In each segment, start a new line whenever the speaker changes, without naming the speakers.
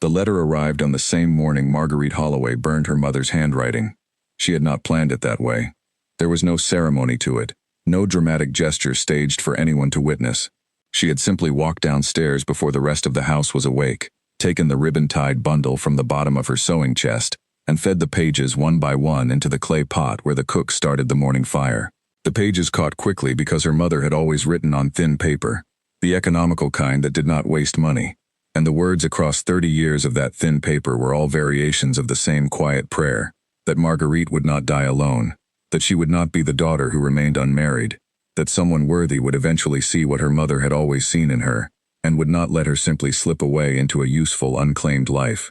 The letter arrived on the same morning Marguerite Holloway burned her mother's handwriting. She had not planned it that way. There was no ceremony to it, no dramatic gesture staged for anyone to witness. She had simply walked downstairs before the rest of the house was awake, taken the ribbon-tied bundle from the bottom of her sewing chest, and fed the pages one by one into the clay pot where the cook started the morning fire. The pages caught quickly because her mother had always written on thin paper, the economical kind that did not waste money, and the words across 30 years of that thin paper were all variations of the same quiet prayer, that Marguerite would not die alone, that she would not be the daughter who remained unmarried, that someone worthy would eventually see what her mother had always seen in her, and would not let her simply slip away into a useful, unclaimed life.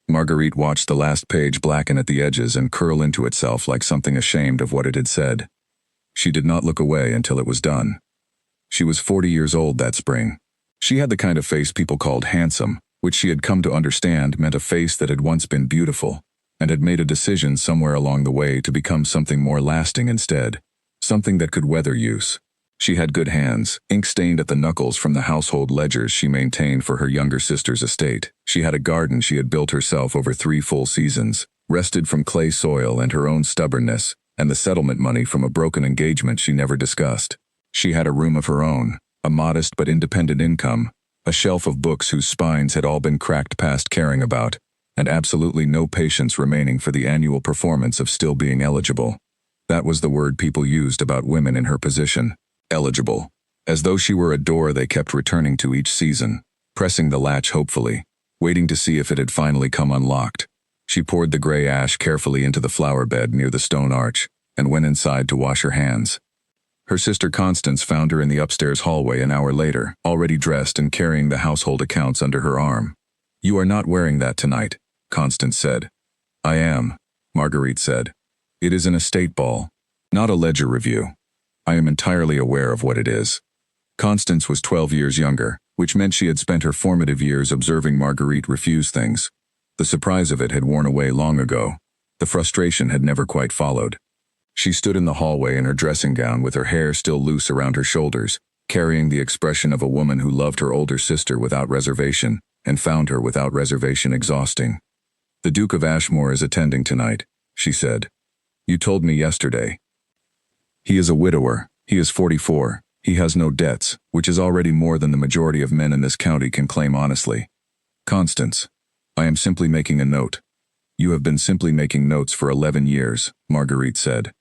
Marguerite watched the last page blacken at the edges and curl into itself like something ashamed of what it had said. She did not look away until it was done. She was 40 years old that spring. She had the kind of face people called handsome, which she had come to understand meant a face that had once been beautiful, and had made a decision somewhere along the way to become something more lasting instead, something that could weather use. She had good hands, ink-stained at the knuckles from the household ledgers she maintained for her younger sister's estate. She had a garden she had built herself over 3 full seasons, wrested from clay soil and her own stubbornness, and the settlement money from a broken engagement she never discussed. She had a room of her own, a modest but independent income, a shelf of books whose spines had all been cracked past caring about, and absolutely no patience remaining for the annual performance of still being eligible. That was the word people used about women in her position. Eligible. As though she were a door they kept returning to each season, pressing the latch hopefully, waiting to see if it had finally come unlocked. She poured the gray ash carefully into the flower bed near the stone arch, and went inside to wash her hands. Her sister Constance found her in the upstairs hallway an hour later, already dressed and carrying the household accounts under her arm. "You are not wearing that tonight," Constance said. "I am," Marguerite said. "It is an estate ball, not a ledger review. I am entirely aware of what it is." Constance was 12 years younger, which meant she had spent her formative years observing Marguerite refuse things. The surprise of it had worn away long ago. The frustration had never quite followed. She stood in the hallway in her dressing gown with her hair still loose around her shoulders, carrying the expression of a woman who loved her older sister without reservation, and found her without reservation exhausting. "The Duke of Ashmore is attending tonight," she said. "You told me yesterday. He is a widower. He is 44. He has no debts, which is already more than the majority of men in this county can claim honestly. Constance, I am simply making a note." "You have been simply making notes for 11 years, Marguerite said.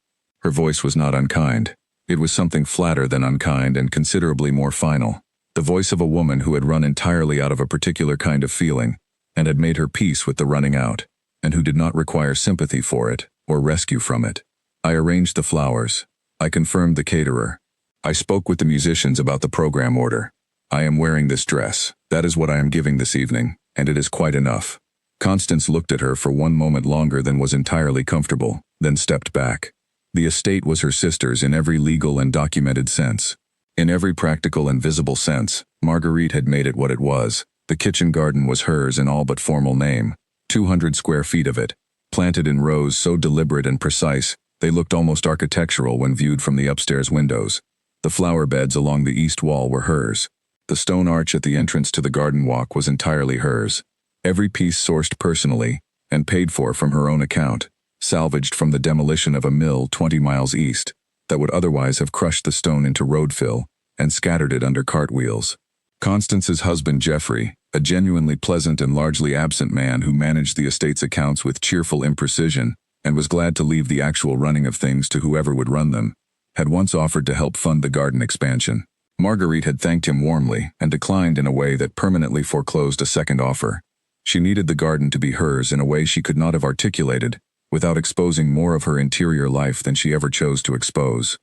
Her voice was not unkind. It was something flatter than unkind and considerably more final. The voice of a woman who had run entirely out of a particular kind of feeling, and had made her peace with the running out, and who did not require sympathy for it, or rescue from it. "I arranged the flowers. I confirmed the caterer. I spoke with the musicians about the program order. I am wearing this dress. That is what I am giving this evening, and it is quite enough." Constance looked at her for one moment longer than was entirely comfortable, then stepped back. The estate was her sister's in every legal and documented sense. In every practical and visible sense, Marguerite had made it what it was. The kitchen garden was hers in all but formal name, 200 square feet of it, planted in rows so deliberate and precise, they looked almost architectural when viewed from the upstairs windows. The flower beds along the east wall were hers. The stone arch at the entrance to the garden walk was entirely hers. Every piece sourced personally, and paid for from her own account, salvaged from the demolition of a mill 20 miles east, that would otherwise have crushed the stone into road fill, and scattered it under cartwheels. Constance's husband Geoffrey, a genuinely pleasant and largely absent man who managed the estate's accounts with cheerful imprecision, and was glad to leave the actual running of things to whoever would run them, had once offered to help fund the garden expansion. Marguerite had thanked him warmly, and declined in a way that permanently foreclosed a second offer. She needed the garden to be hers in a way she could not have articulated, without exposing more of her interior life than she ever chose to expose.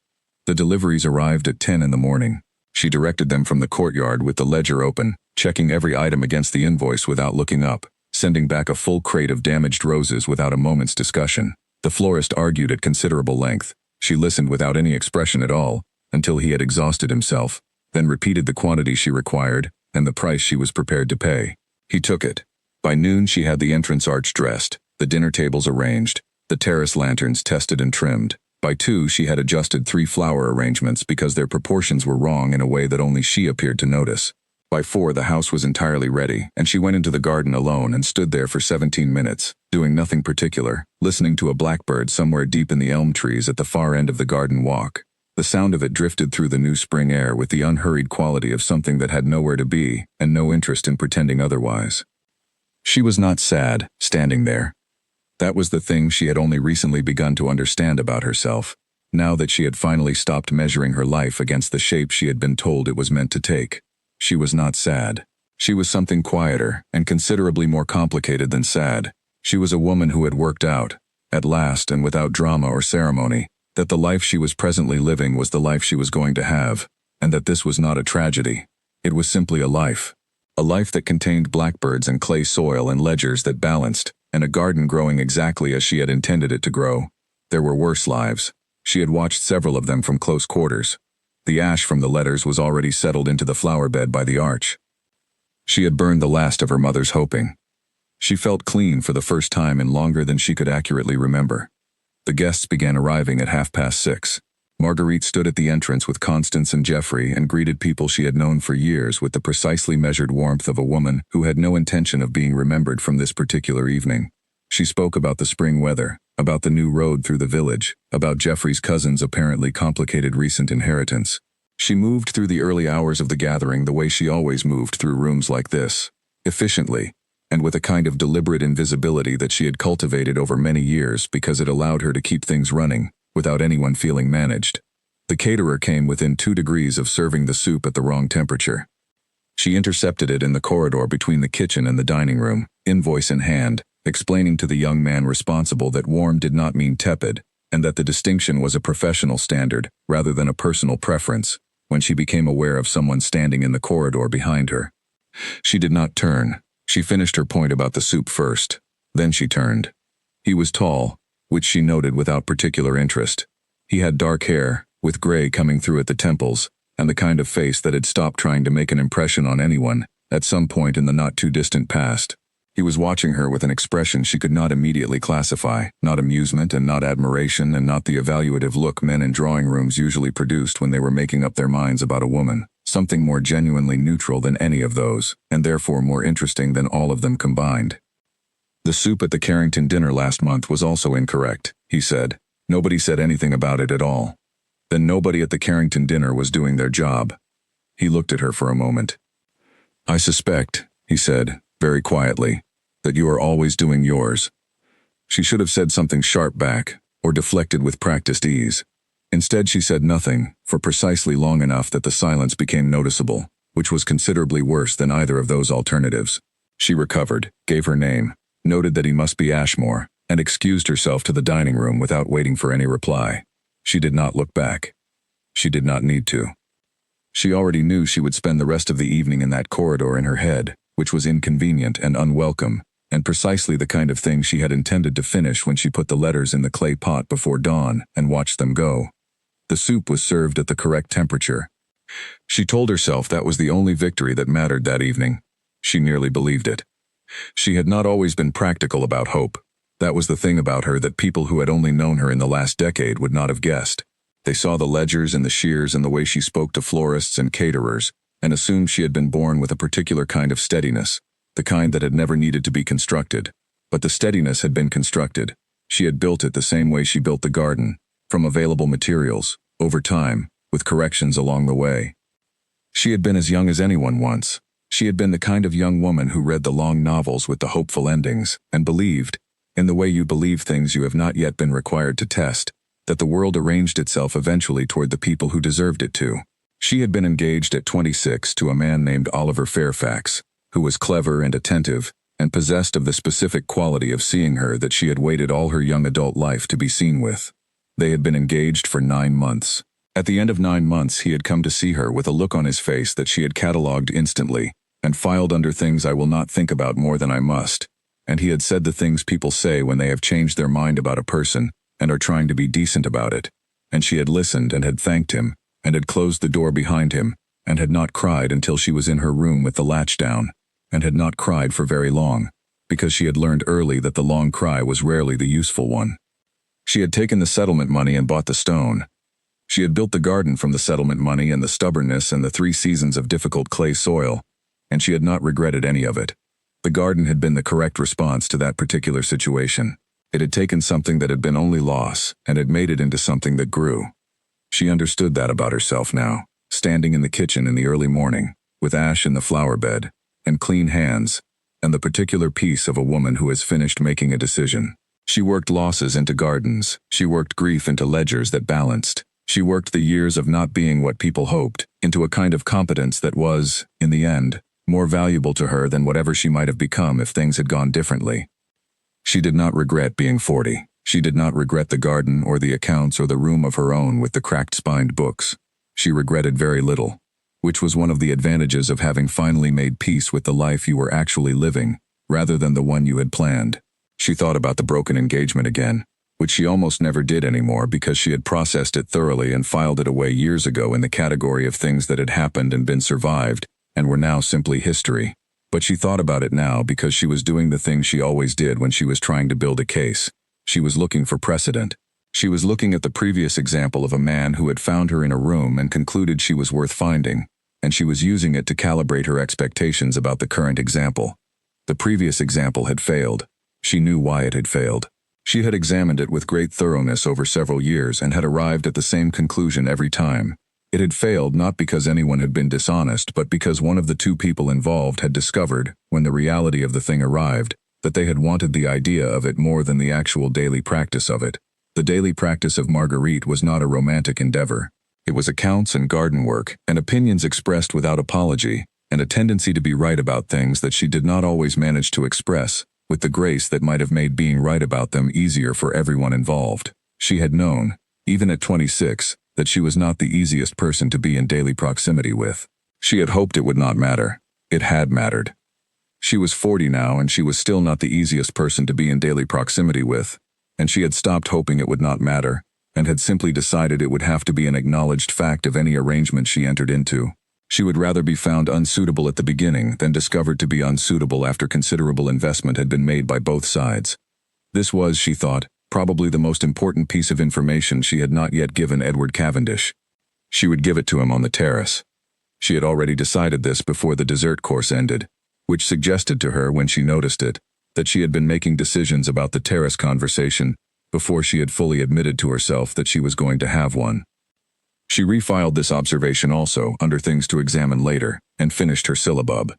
The deliveries arrived at 10 in the morning. She directed them from the courtyard with the ledger open, checking every item against the invoice without looking up, sending back a full crate of damaged roses without a moment's discussion. The florist argued at considerable length. She listened without any expression at all, until he had exhausted himself, then repeated the quantity she required, and the price she was prepared to pay. He took it. By noon she had the entrance arch dressed, the dinner tables arranged, the terrace lanterns tested and trimmed. By 2 she had adjusted 3 flower arrangements because their proportions were wrong in a way that only she appeared to notice. By 4, the house was entirely ready, and she went into the garden alone and stood there for 17 minutes, doing nothing particular, listening to a blackbird somewhere deep in the elm trees at the far end of the garden walk. The sound of it drifted through the new spring air with the unhurried quality of something that had nowhere to be and no interest in pretending otherwise. She was not sad, standing there. That was the thing she had only recently begun to understand about herself, now that she had finally stopped measuring her life against the shape she had been told it was meant to take. She was not sad. She was something quieter and considerably more complicated than sad. She was a woman who had worked out, at last and without drama or ceremony, that the life she was presently living was the life she was going to have, and that this was not a tragedy. It was simply a life that contained blackbirds and clay soil and ledgers that balanced, and a garden growing exactly as she had intended it to grow. There were worse lives. She had watched several of them from close quarters. The ash from the letters was already settled into the flower bed by the arch. She had burned the last of her mother's hoping. She felt clean for the first time in longer than she could accurately remember. The guests began arriving at 6:30. Marguerite stood at the entrance with Constance and Geoffrey and greeted people she had known for years with the precisely measured warmth of a woman who had no intention of being remembered from this particular evening. She spoke about the spring weather, about the new road through the village, about Geoffrey's cousin's apparently complicated recent inheritance. She moved through the early hours of the gathering the way she always moved through rooms like this, efficiently, and with a kind of deliberate invisibility that she had cultivated over many years because it allowed her to keep things running, without anyone feeling managed. The caterer came within 2 degrees of serving the soup at the wrong temperature. She intercepted it in the corridor between the kitchen and the dining room, invoice in hand, explaining to the young man responsible that warm did not mean tepid, and that the distinction was a professional standard rather than a personal preference, when she became aware of someone standing in the corridor behind her. She did not turn. She finished her point about the soup first. Then she turned. He was tall, which she noted without particular interest. He had dark hair, with gray coming through at the temples, and the kind of face that had stopped trying to make an impression on anyone at some point in the not-too-distant past. He was watching her with an expression she could not immediately classify, not amusement and not admiration and not the evaluative look men in drawing rooms usually produced when they were making up their minds about a woman, something more genuinely neutral than any of those, and therefore more interesting than all of them combined. The soup at the Carrington dinner last month was also incorrect, he said. Nobody said anything about it at all. Then nobody at the Carrington dinner was doing their job. He looked at her for a moment. I suspect, he said, very quietly, that you are always doing yours. She should have said something sharp back, or deflected with practiced ease. Instead she said nothing, for precisely long enough that the silence became noticeable, which was considerably worse than either of those alternatives. She recovered, gave her name, noted that he must be Ashmore, and excused herself to the dining room without waiting for any reply. She did not look back. She did not need to. She already knew she would spend the rest of the evening in that corridor in her head, which was inconvenient and unwelcome, and precisely the kind of thing she had intended to finish when she put the letters in the clay pot before dawn and watched them go. The soup was served at the correct temperature. She told herself that was the only victory that mattered that evening. She nearly believed it. She had not always been practical about hope. That was the thing about her that people who had only known her in the last decade would not have guessed. They saw the ledgers and the shears and the way she spoke to florists and caterers, and assumed she had been born with a particular kind of steadiness, the kind that had never needed to be constructed. But the steadiness had been constructed. She had built it the same way she built the garden, from available materials, over time, with corrections along the way. She had been as young as anyone once. She had been the kind of young woman who read the long novels with the hopeful endings, and believed, in the way you believe things you have not yet been required to test, that the world arranged itself eventually toward the people who deserved it to. She had been engaged at 26 to a man named Oliver Fairfax, who was clever and attentive, and possessed of the specific quality of seeing her that she had waited all her young adult life to be seen with. They had been engaged for 9 months. At the end of 9 months he had come to see her with a look on his face that she had catalogued instantly, and filed under things I will not think about more than I must, and he had said the things people say when they have changed their mind about a person, and are trying to be decent about it, and she had listened and had thanked him, and had closed the door behind him, and had not cried until she was in her room with the latch down, and had not cried for very long, because she had learned early that the long cry was rarely the useful one. She had taken the settlement money and bought the stone. She had built the garden from the settlement money and the stubbornness and the 3 seasons of difficult clay soil, and she had not regretted any of it. The garden had been the correct response to that particular situation. It had taken something that had been only loss and had made it into something that grew. She understood that about herself now, standing in the kitchen in the early morning, with ash in the flower bed, and clean hands, and the particular peace of a woman who has finished making a decision. She worked losses into gardens. She worked grief into ledgers that balanced. She worked the years of not being what people hoped into a kind of competence that was, in the end, more valuable to her than whatever she might have become if things had gone differently. She did not regret being 40. She did not regret the garden or the accounts or the room of her own with the cracked-spined books. She regretted very little, which was one of the advantages of having finally made peace with the life you were actually living, rather than the one you had planned. She thought about the broken engagement again, which she almost never did anymore because she had processed it thoroughly and filed it away years ago in the category of things that had happened and been survived, and were now simply history. But she thought about it now because she was doing the thing she always did when she was trying to build a case. She was looking for precedent. She was looking at the previous example of a man who had found her in a room and concluded she was worth finding, and she was using it to calibrate her expectations about the current example. The previous example had failed. She knew why it had failed. She had examined it with great thoroughness over several years and had arrived at the same conclusion every time. It had failed not because anyone had been dishonest, but because one of the two people involved had discovered, when the reality of the thing arrived, that they had wanted the idea of it more than the actual daily practice of it. The daily practice of Marguerite was not a romantic endeavor. It was accounts and garden work, and opinions expressed without apology, and a tendency to be right about things that she did not always manage to express, with the grace that might have made being right about them easier for everyone involved. She had known, even at 26, that she was not the easiest person to be in daily proximity with. She had hoped it would not matter. It had mattered. She was 40 now, and she was still not the easiest person to be in daily proximity with, and she had stopped hoping it would not matter, and had simply decided it would have to be an acknowledged fact of any arrangement she entered into. She would rather be found unsuitable at the beginning than discovered to be unsuitable after considerable investment had been made by both sides. This was, she thought, probably the most important piece of information she had not yet given Edward Cavendish. She would give it to him on the terrace. She had already decided this before the dessert course ended, which suggested to her, when she noticed it, that she had been making decisions about the terrace conversation before she had fully admitted to herself that she was going to have one. She refiled this observation also, under things to examine later, and finished her syllabub.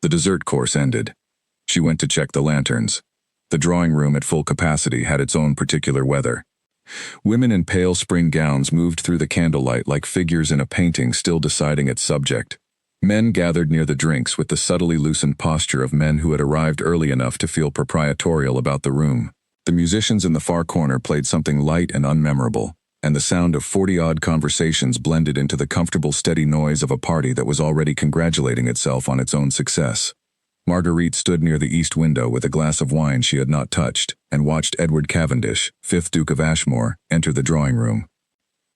The dessert course ended. She went to check the lanterns. The drawing room at full capacity had its own particular weather. Women in pale spring gowns moved through the candlelight like figures in a painting still deciding its subject. Men gathered near the drinks with the subtly loosened posture of men who had arrived early enough to feel proprietorial about the room. The musicians in the far corner played something light and unmemorable, and the sound of 40-odd conversations blended into the comfortable steady noise of a party that was already congratulating itself on its own success. Marguerite stood near the east window with a glass of wine she had not touched, and watched Edward Cavendish, 5th Duke of Ashmore, enter the drawing room.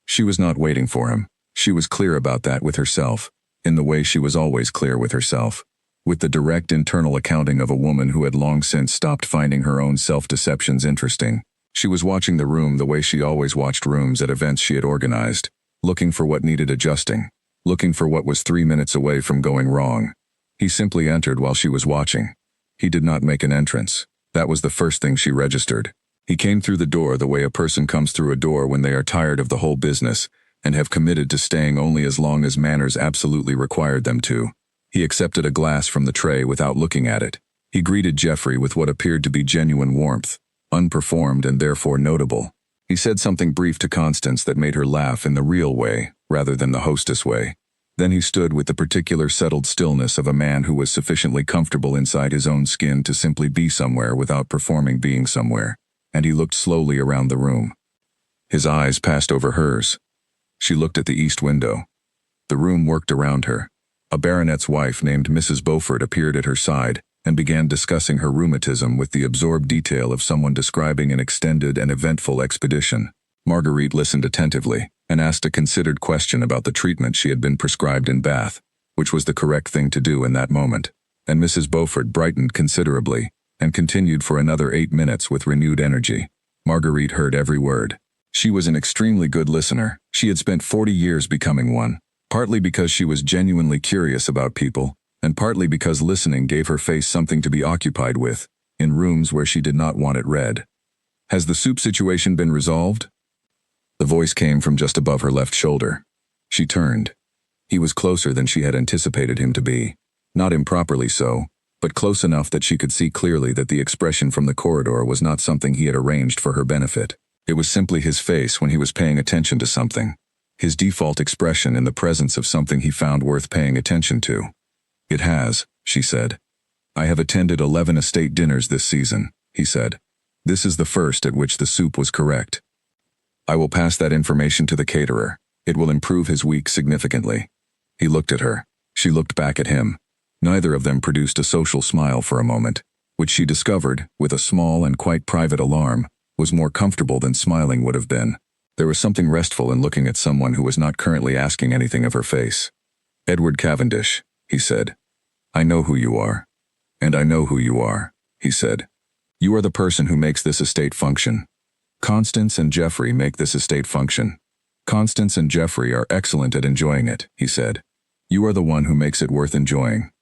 She was not waiting for him. She was clear about that with herself, in the way she was always clear with herself, with the direct internal accounting of a woman who had long since stopped finding her own self-deceptions interesting. She was watching the room the way she always watched rooms at events she had organized, looking for what needed adjusting, looking for what was 3 minutes away from going wrong. He simply entered while she was watching. He did not make an entrance. That was the first thing she registered. He came through the door the way a person comes through a door when they are tired of the whole business and have committed to staying only as long as manners absolutely required them to. He accepted a glass from the tray without looking at it. He greeted Geoffrey with what appeared to be genuine warmth, unperformed and therefore notable. He said something brief to Constance that made her laugh in the real way, rather than the hostess way. Then he stood with the particular settled stillness of a man who was sufficiently comfortable inside his own skin to simply be somewhere without performing being somewhere, and he looked slowly around the room. His eyes passed over hers. She looked at the east window. The room worked around her. A baronet's wife named Mrs. Beaufort appeared at her side and began discussing her rheumatism with the absorbed detail of someone describing an extended and eventful expedition. Marguerite listened attentively and asked a considered question about the treatment she had been prescribed in Bath, which was the correct thing to do in that moment, and Mrs. Beaufort brightened considerably and continued for another 8 minutes with renewed energy. Marguerite heard every word. She was an extremely good listener. She had spent 40 years becoming one, partly because she was genuinely curious about people, and partly because listening gave her face something to be occupied with, in rooms where she did not want it read. "Has the soup situation been resolved?" The voice came from just above her left shoulder. She turned. He was closer than she had anticipated him to be. Not improperly so, but close enough that she could see clearly that the expression from the corridor was not something he had arranged for her benefit. It was simply his face when he was paying attention to something. His default expression in the presence of something he found worth paying attention to. "It has," she said. "I have attended 11 estate dinners this season," he said. "This is the first at which the soup was correct. I will pass that information to the caterer. It will improve his week significantly." He looked at her. She looked back at him. Neither of them produced a social smile for a moment, which she discovered, with a small and quite private alarm, was more comfortable than smiling would have been. There was something restful in looking at someone who was not currently asking anything of her face. "Edward Cavendish," he said. "I know who you are." "And I know who you are," he said. "You are the person who makes this estate function. Constance and Jeffrey make this estate function. Constance and Jeffrey are excellent at enjoying it," he said. "You are the one who makes it worth enjoying."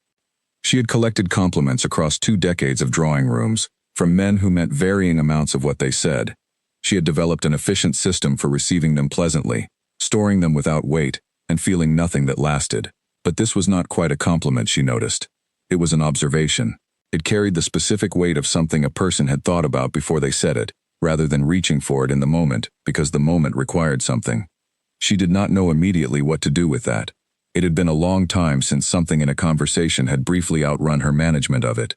She had collected compliments across 2 decades of drawing rooms, from men who meant varying amounts of what they said. She had developed an efficient system for receiving them pleasantly, storing them without weight, and feeling nothing that lasted. But this was not quite a compliment, she noticed. It was an observation. It carried the specific weight of something a person had thought about before they said it, rather than reaching for it in the moment, because the moment required something. She did not know immediately what to do with that. It had been a long time since something in a conversation had briefly outrun her management of it.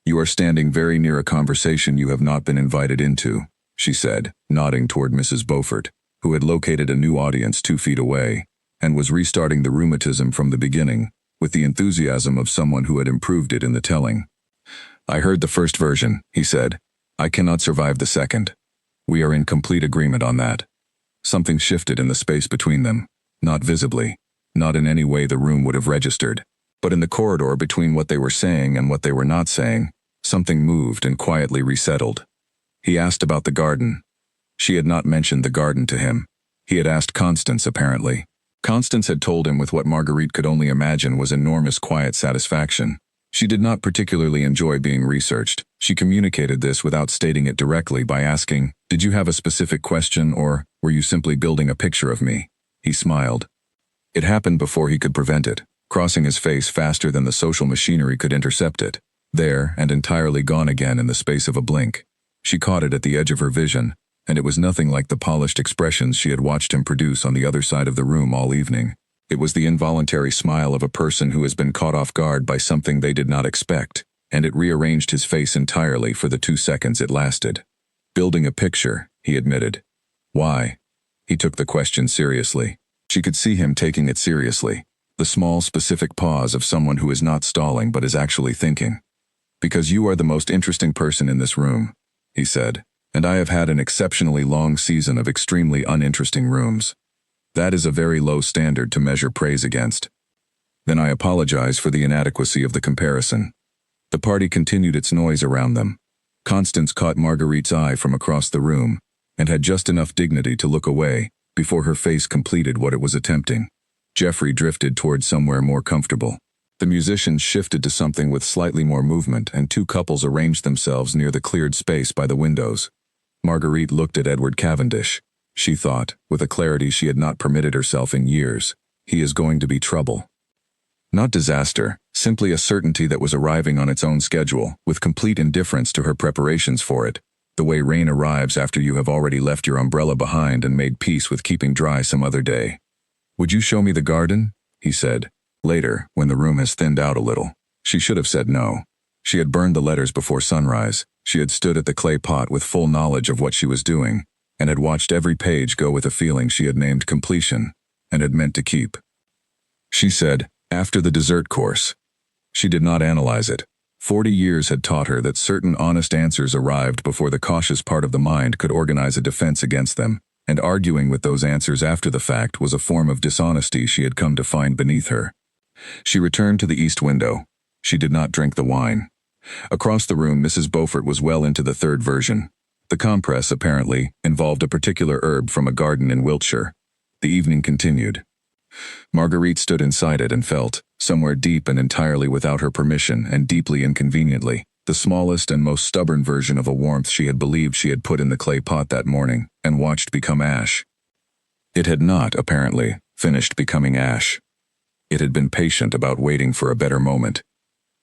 "You are standing very near a conversation you have not been invited into," she said, nodding toward Mrs. Beaufort, who had located a new audience 2 feet away, and was restarting the rheumatism from the beginning, with the enthusiasm of someone who had improved it in the telling. "I heard the first version," he said. "I cannot survive the second. We are in complete agreement on that." Something shifted in the space between them, not visibly, not in any way the room would have registered, but in the corridor between what they were saying and what they were not saying, something moved and quietly resettled. He asked about the garden. She had not mentioned the garden to him. He had asked Constance, apparently. Constance had told him with what Marguerite could only imagine was enormous quiet satisfaction. She did not particularly enjoy being researched. She communicated this without stating it directly by asking, "Did you have a specific question, or were you simply building a picture of me?" He smiled. It happened before he could prevent it, crossing his face faster than the social machinery could intercept it. There, and entirely gone again in the space of a blink. She caught it at the edge of her vision, and it was nothing like the polished expressions she had watched him produce on the other side of the room all evening. It was the involuntary smile of a person who has been caught off guard by something they did not expect, and it rearranged his face entirely for the 2 seconds it lasted. "Building a picture," he admitted. "Why?" He took the question seriously. She could see him taking it seriously. The small, specific pause of someone who is not stalling but is actually thinking. "Because you are the most interesting person in this room," he said, "and I have had an exceptionally long season of extremely uninteresting rooms. That is a very low standard to measure praise against." "Then I apologize for the inadequacy of the comparison." The party continued its noise around them. Constance caught Marguerite's eye from across the room, and had just enough dignity to look away, before her face completed what it was attempting. Jeffrey drifted toward somewhere more comfortable. The musicians shifted to something with slightly more movement, and 2 couples arranged themselves near the cleared space by the windows. Marguerite looked at Edward Cavendish. She thought, with a clarity she had not permitted herself in years, "He is going to be trouble." Not disaster, simply a certainty that was arriving on its own schedule, with complete indifference to her preparations for it, the way rain arrives after you have already left your umbrella behind and made peace with keeping dry some other day. "Would you show me the garden?" he said. Later, when the room has thinned out a little. She should have said no. She had burned the letters before sunrise. She had stood at the clay pot with full knowledge of what she was doing, and had watched every page go with a feeling she had named completion, and had meant to keep. She said, "After the dessert course." She did not analyze it. 40 years had taught her that certain honest answers arrived before the cautious part of the mind could organize a defense against them, and arguing with those answers after the fact was a form of dishonesty she had come to find beneath her. She returned to the east window. She did not drink the wine. Across the room, Mrs. Beaufort was well into the 3rd version. The compress, apparently, involved a particular herb from a garden in Wiltshire. The evening continued. Marguerite stood inside it and felt, somewhere deep and entirely without her permission and deeply inconveniently, the smallest and most stubborn version of a warmth she had believed she had put in the clay pot that morning and watched become ash. It had not, apparently, finished becoming ash. It had been patient about waiting for a better moment.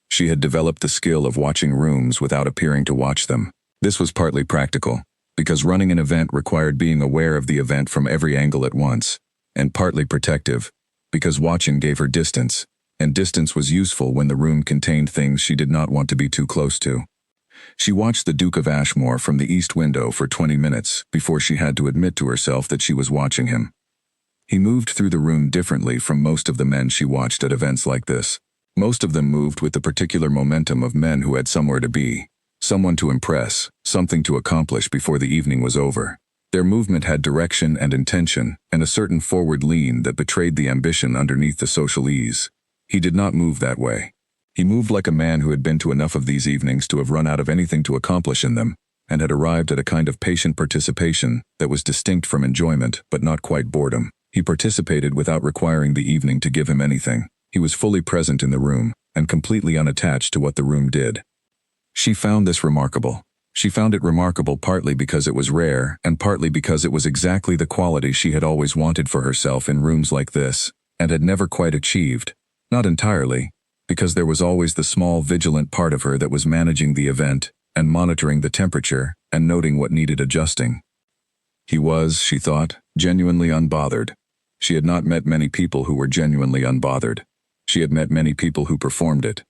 She had developed the skill of watching rooms without appearing to watch them. This was partly practical, because running an event required being aware of the event from every angle at once, and partly protective, because watching gave her distance, and distance was useful when the room contained things she did not want to be too close to. She watched the Duke of Ashmore from the east window for 20 minutes before she had to admit to herself that she was watching him. He moved through the room differently from most of the men she watched at events like this. Most of them moved with the particular momentum of men who had somewhere to be, someone to impress, something to accomplish before the evening was over. Their movement had direction and intention, and a certain forward lean that betrayed the ambition underneath the social ease. He did not move that way. He moved like a man who had been to enough of these evenings to have run out of anything to accomplish in them, and had arrived at a kind of patient participation that was distinct from enjoyment but not quite boredom. He participated without requiring the evening to give him anything. He was fully present in the room, and completely unattached to what the room did. She found this remarkable. She found it remarkable partly because it was rare, and partly because it was exactly the quality she had always wanted for herself in rooms like this, and had never quite achieved. Not entirely, because there was always the small vigilant part of her that was managing the event, and monitoring the temperature, and noting what needed adjusting. He was, she thought, genuinely unbothered. She had not met many people who were genuinely unbothered. She had met many people who performed it.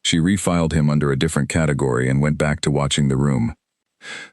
She refiled him under a different category and went back to watching the room.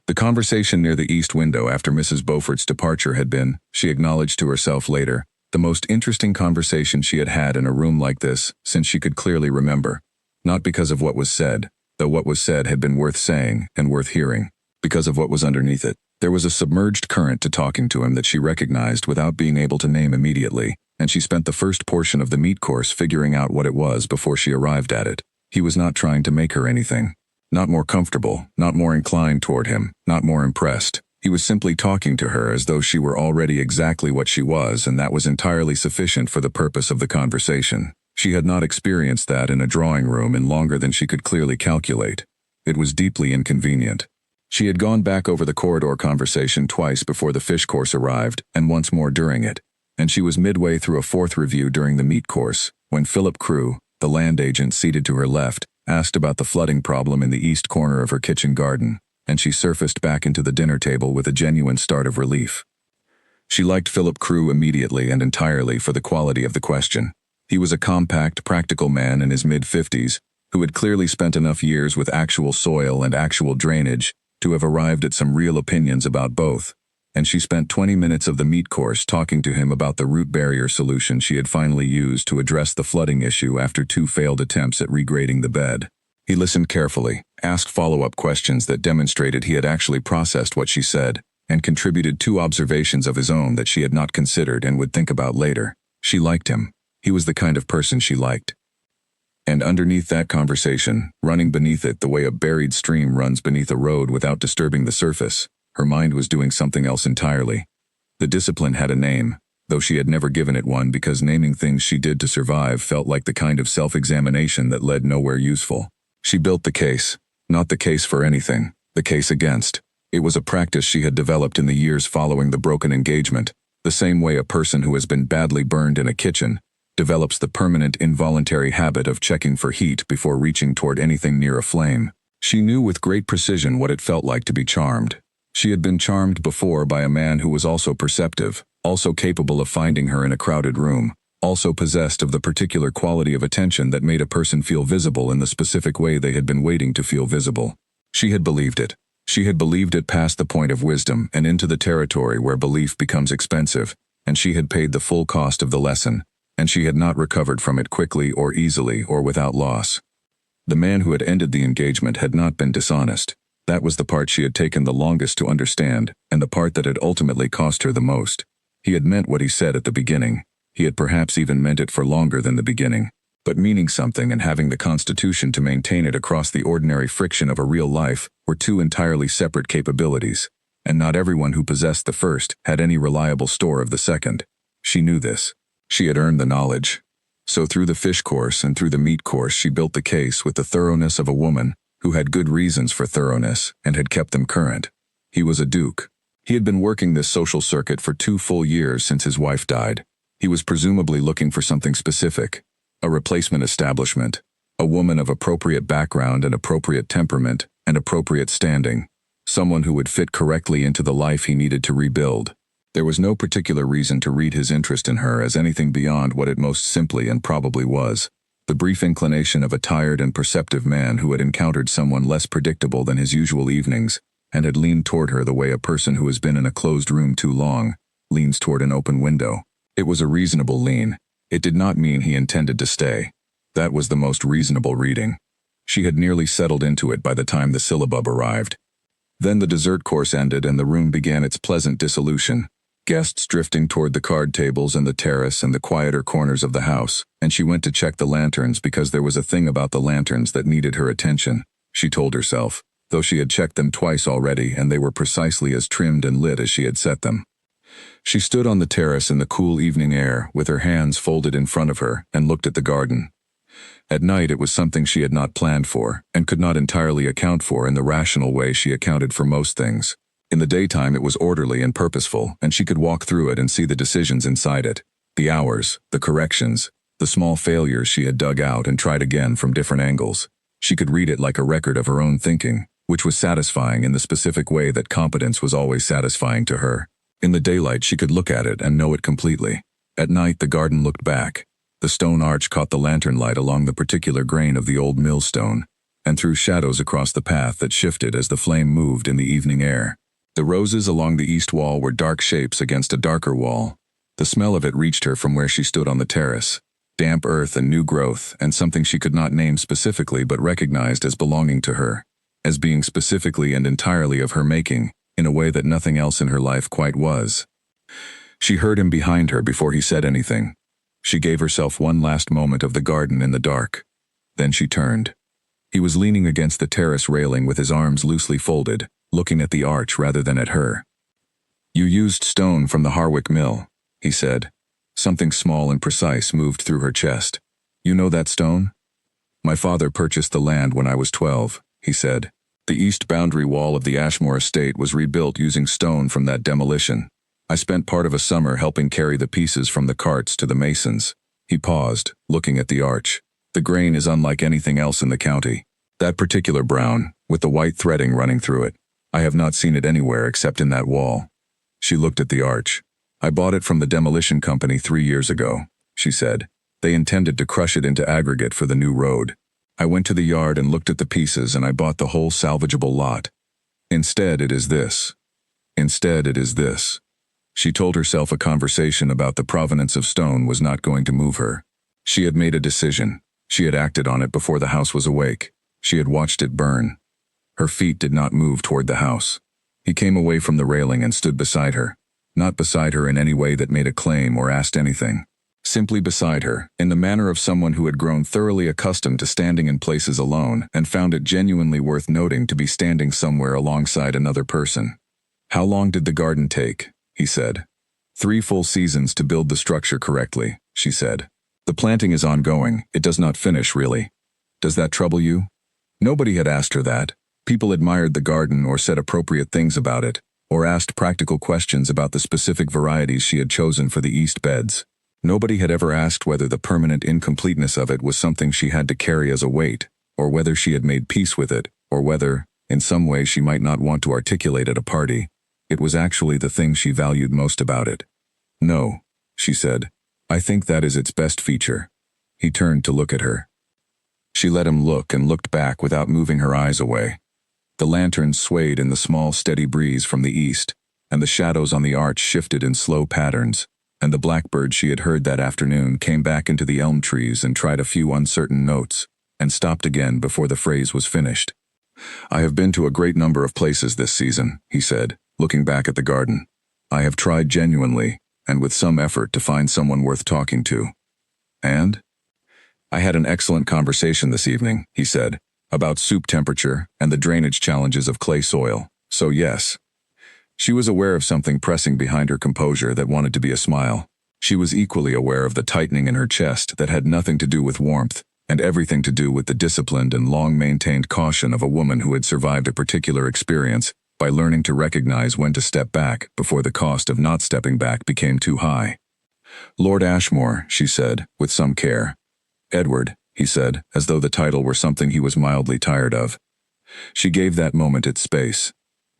The conversation near the east window after Mrs. Beaufort's departure had been, she acknowledged to herself later, the most interesting conversation she had had in a room like this since she could clearly remember. Not because of what was said, though what was said had been worth saying and worth hearing, because of what was underneath it. There was a submerged current to talking to him that she recognized without being able to name immediately, and she spent the first portion of the meat course figuring out what it was before she arrived at it. He was not trying to make her anything. Not more comfortable, not more inclined toward him, not more impressed. He was simply talking to her as though she were already exactly what she was, and that was entirely sufficient for the purpose of the conversation. She had not experienced that in a drawing room in longer than she could clearly calculate. It was deeply inconvenient. She had gone back over the corridor conversation twice before the fish course arrived, and once more during it, and she was midway through a fourth review during the meat course, when Philip Crewe, the land agent seated to her left, asked about the flooding problem in the east corner of her kitchen garden, and she surfaced back into the dinner table with a genuine start of relief. She liked Philip Crewe immediately and entirely for the quality of the question. He was a compact, practical man in his mid-50s, who had clearly spent enough years with actual soil and actual drainage to have arrived at some real opinions about both, and she spent 20 minutes of the meat course talking to him about the root barrier solution she had finally used to address the flooding issue after 2 failed attempts at regrading the bed. He listened carefully, asked follow-up questions that demonstrated he had actually processed what she said, and contributed 2 observations of his own that she had not considered and would think about later. She liked him. He was the kind of person she liked. And underneath that conversation, running beneath it the way a buried stream runs beneath a road without disturbing the surface, her mind was doing something else entirely. The discipline had a name, though she had never given it one because naming things she did to survive felt like the kind of self-examination that led nowhere useful. She built the case, not the case for anything, the case against. It was a practice she had developed in the years following the broken engagement, the same way a person who has been badly burned in a kitchen develops the permanent involuntary habit of checking for heat before reaching toward anything near a flame. She knew with great precision what it felt like to be charmed. She had been charmed before by a man who was also perceptive, also capable of finding her in a crowded room, also possessed of the particular quality of attention that made a person feel visible in the specific way they had been waiting to feel visible. She had believed it. She had believed it past the point of wisdom and into the territory where belief becomes expensive, and she had paid the full cost of the lesson, and she had not recovered from it quickly or easily or without loss. The man who had ended the engagement had not been dishonest. That was the part she had taken the longest to understand, and the part that had ultimately cost her the most. He had meant what he said at the beginning. He had perhaps even meant it for longer than the beginning. But meaning something and having the constitution to maintain it across the ordinary friction of a real life were 2 entirely separate capabilities, and not everyone who possessed the first had any reliable store of the second. She knew this. She had earned the knowledge. So through the fish course and through the meat course she built the case with the thoroughness of a woman who had good reasons for thoroughness and had kept them current. He was a duke. He had been working this social circuit for 2 full years since his wife died. He was presumably looking for something specific, a replacement establishment, a woman of appropriate background and appropriate temperament and appropriate standing, someone who would fit correctly into the life he needed to rebuild. There was no particular reason to read his interest in her as anything beyond what it most simply and probably was, the brief inclination of a tired and perceptive man who had encountered someone less predictable than his usual evenings and had leaned toward her the way a person who has been in a closed room too long leans toward an open window. It was a reasonable lean. It did not mean he intended to stay. That was the most reasonable reading. She had nearly settled into it by the time the syllabub arrived. Then the dessert course ended and the room began its pleasant dissolution. Guests drifting toward the card tables and the terrace and the quieter corners of the house, and she went to check the lanterns because there was a thing about the lanterns that needed her attention, she told herself, though she had checked them twice already and they were precisely as trimmed and lit as she had set them. She stood on the terrace in the cool evening air with her hands folded in front of her and looked at the garden. At night it was something she had not planned for and could not entirely account for in the rational way she accounted for most things. In the daytime it was orderly and purposeful, and she could walk through it and see the decisions inside it, the hours, the corrections, the small failures she had dug out and tried again from different angles. She could read it like a record of her own thinking, which was satisfying in the specific way that competence was always satisfying to her. In the daylight she could look at it and know it completely. At night the garden looked back. The stone arch caught the lantern light along the particular grain of the old millstone, and threw shadows across the path that shifted as the flame moved in the evening air. The roses along the east wall were dark shapes against a darker wall. The smell of it reached her from where she stood on the terrace. Damp earth and new growth, and something she could not name specifically but recognized as belonging to her, as being specifically and entirely of her making, in a way that nothing else in her life quite was. She heard him behind her before he said anything. She gave herself one last moment of the garden in the dark. Then she turned. He was leaning against the terrace railing with his arms loosely folded, looking at the arch rather than at her. "You used stone from the Harwick Mill," he said. Something small and precise moved through her chest. "You know that stone?" "My father purchased the land when I was 12, he said. "The east boundary wall of the Ashmore estate was rebuilt using stone from that demolition. I spent part of a summer helping carry the pieces from the carts to the masons." He paused, looking at the arch. "The grain is unlike anything else in the county. That particular brown, with the white threading running through it. I have not seen it anywhere except in that wall." She looked at the arch. "I bought it from the demolition company 3 years ago," she said. "They intended to crush it into aggregate for the new road. I went to the yard and looked at the pieces and I bought the whole salvageable lot. Instead it is this. Instead it is this." She told herself a conversation about the provenance of stone was not going to move her. She had made a decision. She had acted on it before the house was awake. She had watched it burn. Her feet did not move toward the house. He came away from the railing and stood beside her. Not beside her in any way that made a claim or asked anything. Simply beside her, in the manner of someone who had grown thoroughly accustomed to standing in places alone and found it genuinely worth noting to be standing somewhere alongside another person. "How long did the garden take?" he said. 3 full seasons to build the structure correctly," she said. "The planting is ongoing. It does not finish, really. Does that trouble you?" Nobody had asked her that. People admired the garden or said appropriate things about it, or asked practical questions about the specific varieties she had chosen for the east beds. Nobody had ever asked whether the permanent incompleteness of it was something she had to carry as a weight, or whether she had made peace with it, or whether, in some way she might not want to articulate at a party, it was actually the thing she valued most about it. "No," she said. "I think that is its best feature." He turned to look at her. She let him look and looked back without moving her eyes away. The lanterns swayed in the small, steady breeze from the east, and the shadows on the arch shifted in slow patterns, and the blackbird she had heard that afternoon came back into the elm trees and tried a few uncertain notes, and stopped again before the phrase was finished. "I have been to a great number of places this season," he said, looking back at the garden. "I have tried genuinely, and with some effort, to find someone worth talking to." "And?" "I had an excellent conversation this evening," he said, "about soup temperature and the drainage challenges of clay soil. So yes." She was aware of something pressing behind her composure that wanted to be a smile. She was equally aware of the tightening in her chest that had nothing to do with warmth, and everything to do with the disciplined and long-maintained caution of a woman who had survived a particular experience by learning to recognize when to step back before the cost of not stepping back became too high. "Lord Ashmore," she said, with some care. "Edward," he said, as though the title were something he was mildly tired of. She gave that moment its space.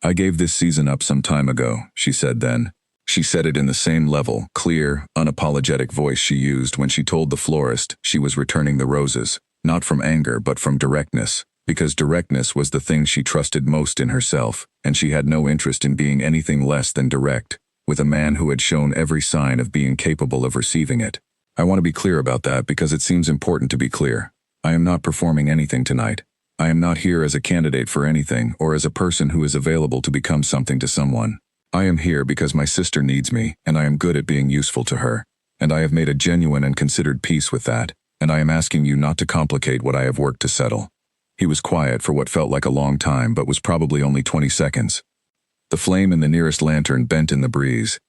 "I gave this season up some time ago," she said then. She said it in the same level, clear, unapologetic voice she used when she told the florist she was returning the roses, not from anger but from directness, because directness was the thing she trusted most in herself, and she had no interest in being anything less than direct, with a man who had shown every sign of being capable of receiving it. "I want to be clear about that because it seems important to be clear. I am not performing anything tonight. I am not here as a candidate for anything or as a person who is available to become something to someone. I am here because my sister needs me, and I am good at being useful to her, and I have made a genuine and considered peace with that, and I am asking you not to complicate what I have worked to settle." He was quiet for what felt like a long time but was probably only 20 seconds. The flame in the nearest lantern bent in the breeze.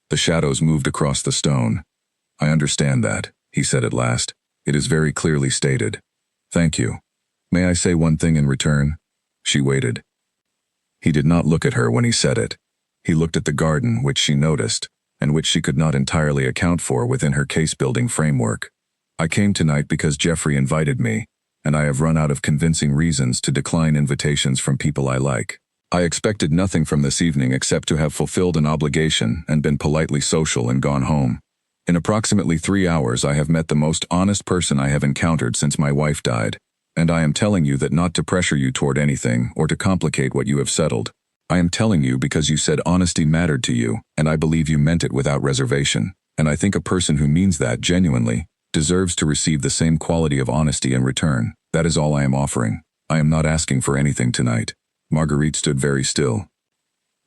The shadows moved across the stone. "I understand that," he said at last. "It is very clearly stated. Thank you. May I say one thing in return?" She waited. He did not look at her when he said it. He looked at the garden, which she noticed, and which she could not entirely account for within her case-building framework. "I came tonight because Jeffrey invited me, and I have run out of convincing reasons to decline invitations from people I like. I expected nothing from this evening except to have fulfilled an obligation and been politely social and gone home. In approximately 3 hours I have met the most honest person I have encountered since my wife died, and I am telling you that not to pressure you toward anything or to complicate what you have settled. I am telling you because you said honesty mattered to you, and I believe you meant it without reservation, and I think a person who means that genuinely deserves to receive the same quality of honesty in return. That is all I am offering. I am not asking for anything tonight." Marguerite stood very still.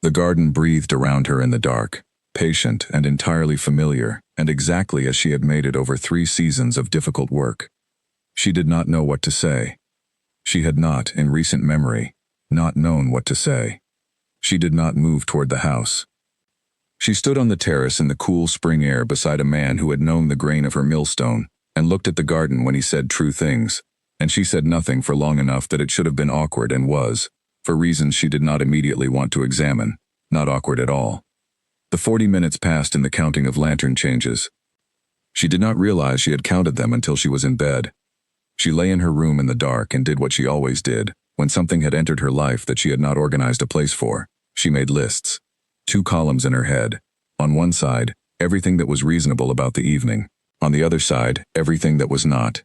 The garden breathed around her in the dark, patient and entirely familiar, and exactly as she had made it over 3 seasons of difficult work. She did not know what to say. She had not, in recent memory, not known what to say. She did not move toward the house. She stood on the terrace in the cool spring air beside a man who had known the grain of her millstone, and looked at the garden when he said true things, and she said nothing for long enough that it should have been awkward and was, for reasons she did not immediately want to examine, not awkward at all. The 40 minutes passed in the counting of lantern changes. She did not realize she had counted them until she was in bed. She lay in her room in the dark and did what she always did. When something had entered her life that she had not organized a place for, she made lists. 2 columns in her head. On one side, everything that was reasonable about the evening. On the other side, everything that was not.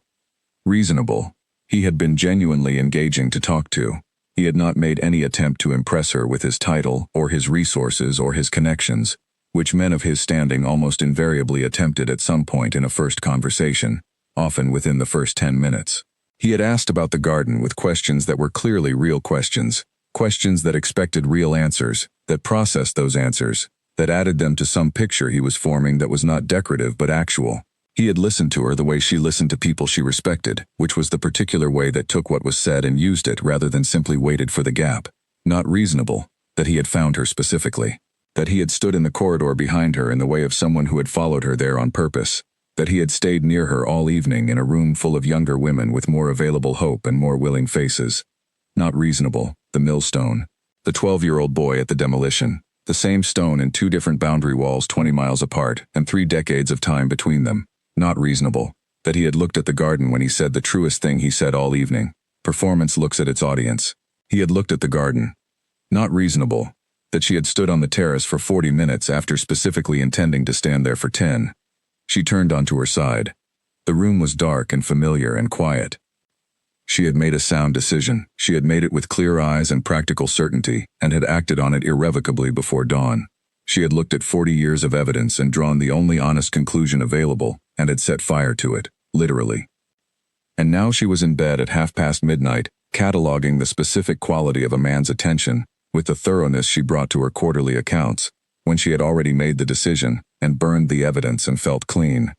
Reasonable. He had been genuinely engaging to talk to. He had not made any attempt to impress her with his title, or his resources, or his connections, which men of his standing almost invariably attempted at some point in a first conversation, often within the first 10 minutes. He had asked about the garden with questions that were clearly real questions, questions that expected real answers, that processed those answers, that added them to some picture he was forming that was not decorative but actual. He had listened to her the way she listened to people she respected, which was the particular way that took what was said and used it rather than simply waited for the gap. Not reasonable, that he had found her specifically. That he had stood in the corridor behind her in the way of someone who had followed her there on purpose. That he had stayed near her all evening in a room full of younger women with more available hope and more willing faces. Not reasonable, the millstone. The 12-year-old boy at the demolition. The same stone in 2 different boundary walls 20 miles apart, and 3 decades of time between them. Not reasonable, that he had looked at the garden when he said the truest thing he said all evening. Performance looks at its audience. He had looked at the garden. Not reasonable, that she had stood on the terrace for 40 minutes after specifically intending to stand there for 10. She turned onto her side. The room was dark and familiar and quiet. She had made a sound decision. She had made it with clear eyes and practical certainty, and had acted on it irrevocably before dawn. She had looked at 40 years of evidence and drawn the only honest conclusion available, and had set fire to it, literally. And now she was in bed at midnight, cataloging the specific quality of a man's attention, with the thoroughness she brought to her quarterly accounts, when she had already made the decision, and burned the evidence and felt clean.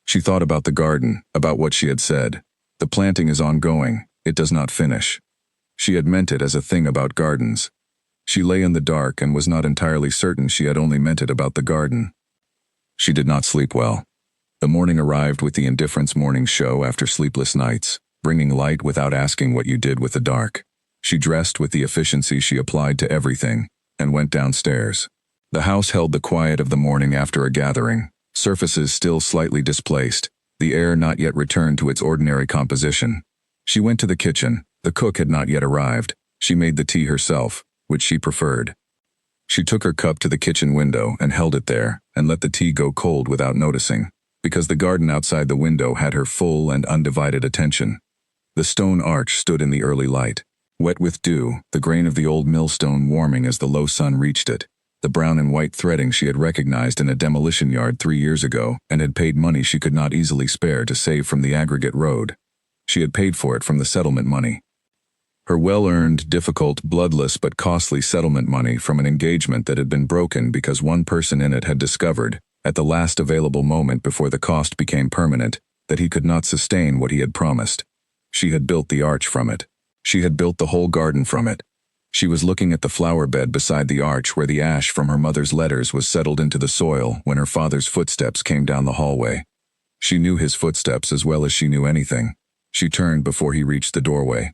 She thought about the garden, about what she had said. The planting is ongoing, it does not finish. She had meant it as a thing about gardens. She lay in the dark and was not entirely certain she had only meant it about the garden. She did not sleep well. The morning arrived with the indifference morning show after sleepless nights, bringing light without asking what you did with the dark. She dressed with the efficiency she applied to everything, and went downstairs. The house held the quiet of the morning after a gathering, surfaces still slightly displaced, the air not yet returned to its ordinary composition. She went to the kitchen. The cook had not yet arrived. She made the tea herself, which she preferred. She took her cup to the kitchen window and held it there, and let the tea go cold without noticing, because the garden outside the window had her full and undivided attention. The stone arch stood in the early light, wet with dew, the grain of the old millstone warming as the low sun reached it, the brown and white threading she had recognized in a demolition yard 3 years ago and had paid money she could not easily spare to save from the aggregate road. She had paid for it from the settlement money. Her well-earned, difficult, bloodless but costly settlement money from an engagement that had been broken because one person in it had discovered, at the last available moment before the cost became permanent, that he could not sustain what he had promised. She had built the arch from it. She had built the whole garden from it. She was looking at the flower bed beside the arch where the ash from her mother's letters was settled into the soil when her father's footsteps came down the hallway. She knew his footsteps as well as she knew anything. She turned before he reached the doorway.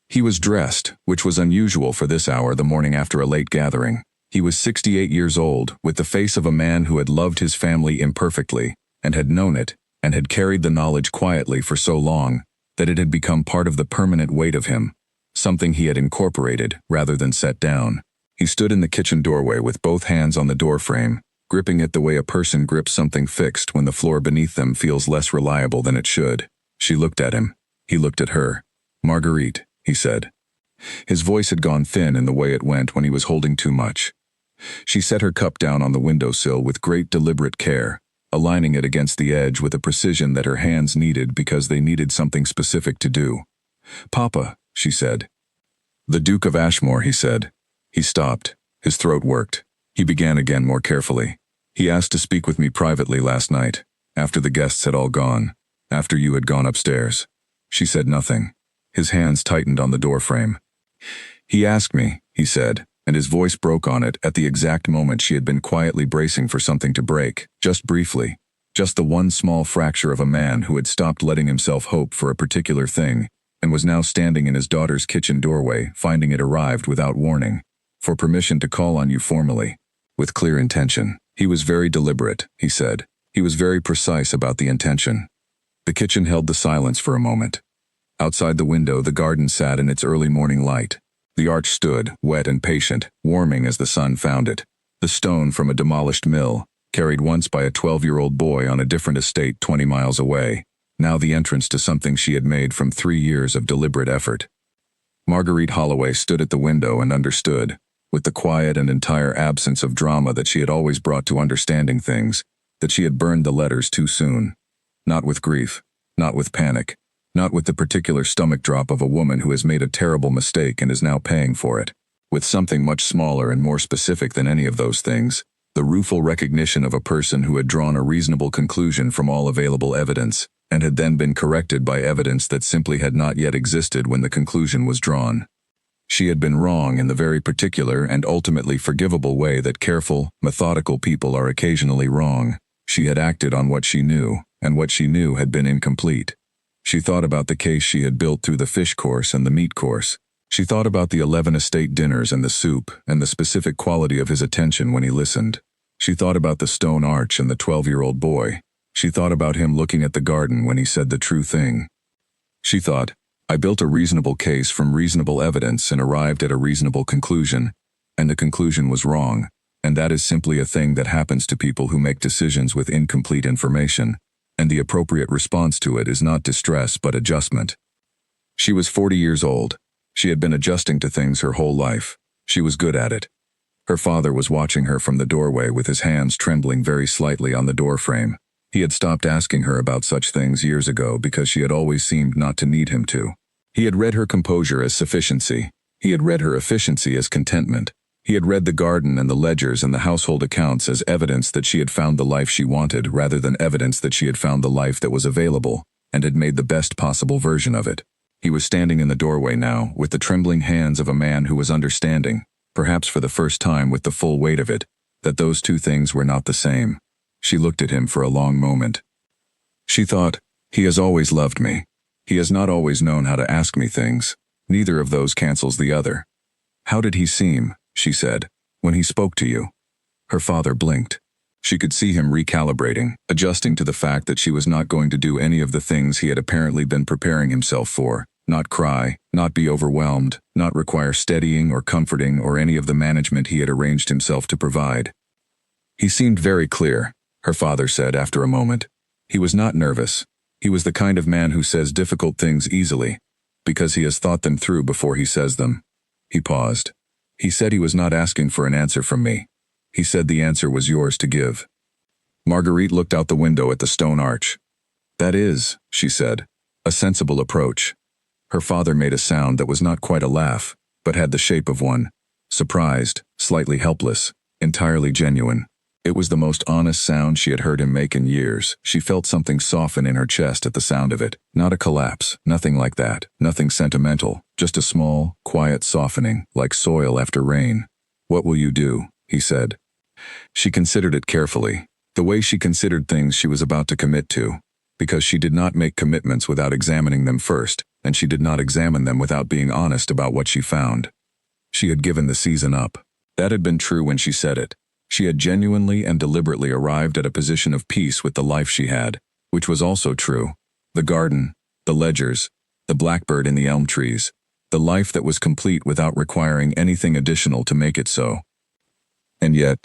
He was dressed, which was unusual for this hour the morning after a late gathering. He was 68 years old, with the face of a man who had loved his family imperfectly, and had known it, and had carried the knowledge quietly for so long, that it had become part of the permanent weight of him, something he had incorporated rather than set down. He stood in the kitchen doorway with both hands on the doorframe, gripping it the way a person grips something fixed when the floor beneath them feels less reliable than it should. She looked at him. He looked at her. "Marguerite," he said. His voice had gone thin in the way it went when he was holding too much. She set her cup down on the windowsill with great deliberate care, aligning it against the edge with a precision that her hands needed because they needed something specific to do. "Papa," she said. "The Duke of Ashmore," he said. He stopped. His throat worked. He began again more carefully. "He asked to speak with me privately last night, after the guests had all gone, after you had gone upstairs." She said nothing. His hands tightened on the doorframe. "He asked me," he said, and his voice broke on it at the exact moment she had been quietly bracing for something to break, just briefly, just the one small fracture of a man who had stopped letting himself hope for a particular thing, and was now standing in his daughter's kitchen doorway, finding it arrived without warning, for permission to call on you formally, with clear intention. He was very deliberate, he said. He was very precise about the intention. The kitchen held the silence for a moment. Outside the window, the garden sat in its early morning light. The arch stood, wet and patient, warming as the sun found it. The stone from a demolished mill, carried once by a 12-year-old boy on a different estate 20 miles away, now the entrance to something she had made from 3 years of deliberate effort. Marguerite Holloway stood at the window and understood, with the quiet and entire absence of drama that she had always brought to understanding things, that she had burned the letters too soon. Not with grief, not with panic, not with the particular stomach drop of a woman who has made a terrible mistake and is now paying for it. With something much smaller and more specific than any of those things, the rueful recognition of a person who had drawn a reasonable conclusion from all available evidence, and had then been corrected by evidence that simply had not yet existed when the conclusion was drawn. She had been wrong in the very particular and ultimately forgivable way that careful, methodical people are occasionally wrong. She had acted on what she knew, and what she knew had been incomplete. She thought about the case she had built through the fish course and the meat course. She thought about the 11 estate dinners and the soup, and the specific quality of his attention when he listened. She thought about the stone arch and the 12-year-old boy. She thought about him looking at the garden when he said the true thing. She thought, I built a reasonable case from reasonable evidence and arrived at a reasonable conclusion, and the conclusion was wrong, and that is simply a thing that happens to people who make decisions with incomplete information, and the appropriate response to it is not distress but adjustment. She was 40 years old. She had been adjusting to things her whole life. She was good at it. Her father was watching her from the doorway with his hands trembling very slightly on the doorframe. He had stopped asking her about such things years ago because she had always seemed not to need him to. He had read her composure as sufficiency. He had read her efficiency as contentment. He had read the garden and the ledgers and the household accounts as evidence that she had found the life she wanted rather than evidence that she had found the life that was available and had made the best possible version of it. He was standing in the doorway now, with the trembling hands of a man who was understanding, perhaps for the first time with the full weight of it, that those two things were not the same. She looked at him for a long moment. She thought, he has always loved me. He has not always known how to ask me things. Neither of those cancels the other. How did he seem, she said, when he spoke to you? Her father blinked. She could see him recalibrating, adjusting to the fact that she was not going to do any of the things he had apparently been preparing himself for, not cry, not be overwhelmed, not require steadying or comforting or any of the management he had arranged himself to provide. He seemed very clear, her father said after a moment. He was not nervous. He was the kind of man who says difficult things easily, because he has thought them through before he says them. He paused. He said he was not asking for an answer from me. He said the answer was yours to give. Marguerite looked out the window at the stone arch. That is, she said, a sensible approach. Her father made a sound that was not quite a laugh, but had the shape of one. Surprised, slightly helpless, entirely genuine. It was the most honest sound she had heard him make in years. She felt something soften in her chest at the sound of it. Not a collapse, nothing like that, nothing sentimental, just a small, quiet softening, like soil after rain. What will you do? He said. She considered it carefully, the way she considered things she was about to commit to, because she did not make commitments without examining them first, and she did not examine them without being honest about what she found. She had given the season up. That had been true when she said it. She had genuinely and deliberately arrived at a position of peace with the life she had, which was also true. The garden, the ledgers, the blackbird in the elm trees, the life that was complete without requiring anything additional to make it so. And yet,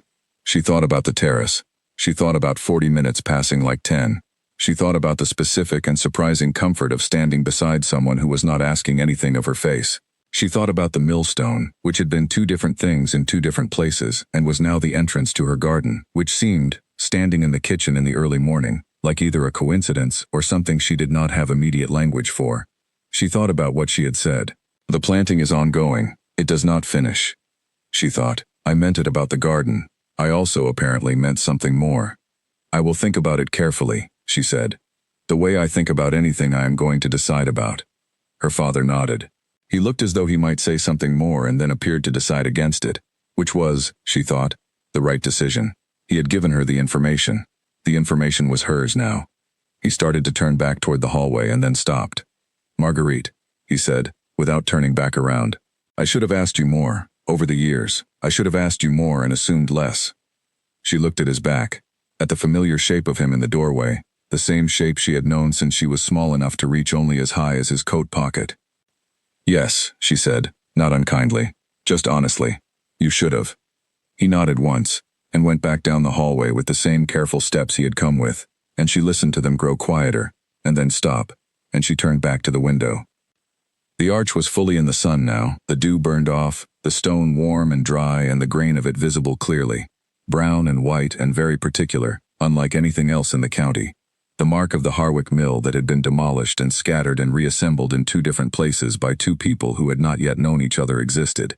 she thought about the terrace. She thought about 40 minutes passing like 10. She thought about the specific and surprising comfort of standing beside someone who was not asking anything of her face. She thought about the millstone, which had been two different things in two different places, and was now the entrance to her garden, which seemed, standing in the kitchen in the early morning, like either a coincidence or something she did not have immediate language for. She thought about what she had said. The planting is ongoing. It does not finish. She thought, I meant it about the garden. I also apparently meant something more. I will think about it carefully, she said. The way I think about anything I am going to decide about. Her father nodded. He looked as though he might say something more and then appeared to decide against it, which was, she thought, the right decision. He had given her the information. The information was hers now. He started to turn back toward the hallway and then stopped. Marguerite, he said, without turning back around. I should have asked you more, over the years. I should have asked you more and assumed less. She looked at his back, at the familiar shape of him in the doorway, the same shape she had known since she was small enough to reach only as high as his coat pocket. Yes, she said, not unkindly, just honestly. You should have. He nodded once, and went back down the hallway with the same careful steps he had come with, and she listened to them grow quieter, and then stop, and she turned back to the window. The arch was fully in the sun now, the dew burned off, the stone warm and dry and the grain of it visible clearly, brown and white and very particular, unlike anything else in the county. The mark of the Harwick mill that had been demolished and scattered and reassembled in two different places by two people who had not yet known each other existed.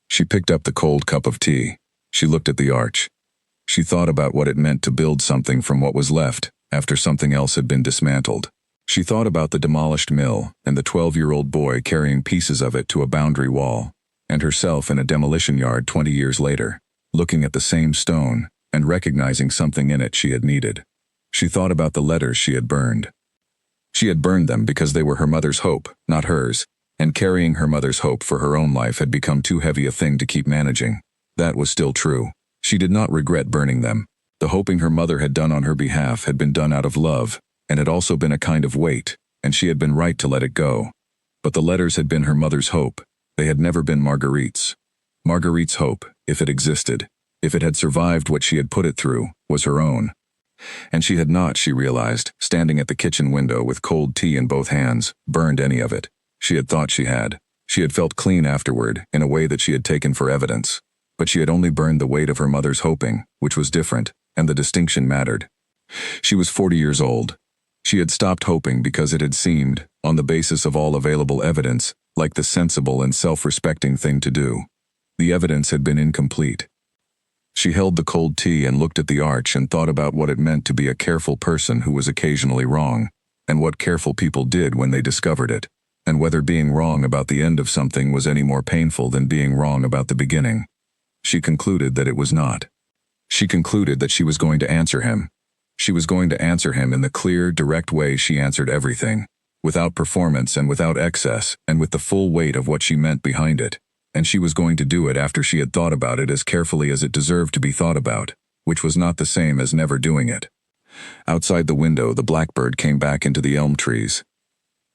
She picked up the cold cup of tea. She looked at the arch. She thought about what it meant to build something from what was left, after something else had been dismantled. She thought about the demolished mill, and the 12-year-old boy carrying pieces of it to a boundary wall, and herself in a demolition yard 20 years later, looking at the same stone, and recognizing something in it she had needed. She thought about the letters she had burned. She had burned them because they were her mother's hope, not hers, and carrying her mother's hope for her own life had become too heavy a thing to keep managing. That was still true. She did not regret burning them. The hoping her mother had done on her behalf had been done out of love, and had also been a kind of weight, and she had been right to let it go. But the letters had been her mother's hope. They had never been Marguerite's. Marguerite's hope, if it existed, if it had survived what she had put it through, was her own. And she had not, she realized, standing at the kitchen window with cold tea in both hands, burned any of it. She had thought she had. She had felt clean afterward, in a way that she had taken for evidence. But she had only burned the weight of her mother's hoping, which was different, and the distinction mattered. She was 40 years old. She had stopped hoping because it had seemed, on the basis of all available evidence, like the sensible and self-respecting thing to do. The evidence had been incomplete. She held the cold tea and looked at the arch and thought about what it meant to be a careful person who was occasionally wrong, and what careful people did when they discovered it, and whether being wrong about the end of something was any more painful than being wrong about the beginning. She concluded that it was not. She concluded that she was going to answer him. She was going to answer him in the clear, direct way she answered everything, without performance and without excess, and with the full weight of what she meant behind it. And she was going to do it after she had thought about it as carefully as it deserved to be thought about, which was not the same as never doing it. Outside the window, the blackbird came back into the elm trees.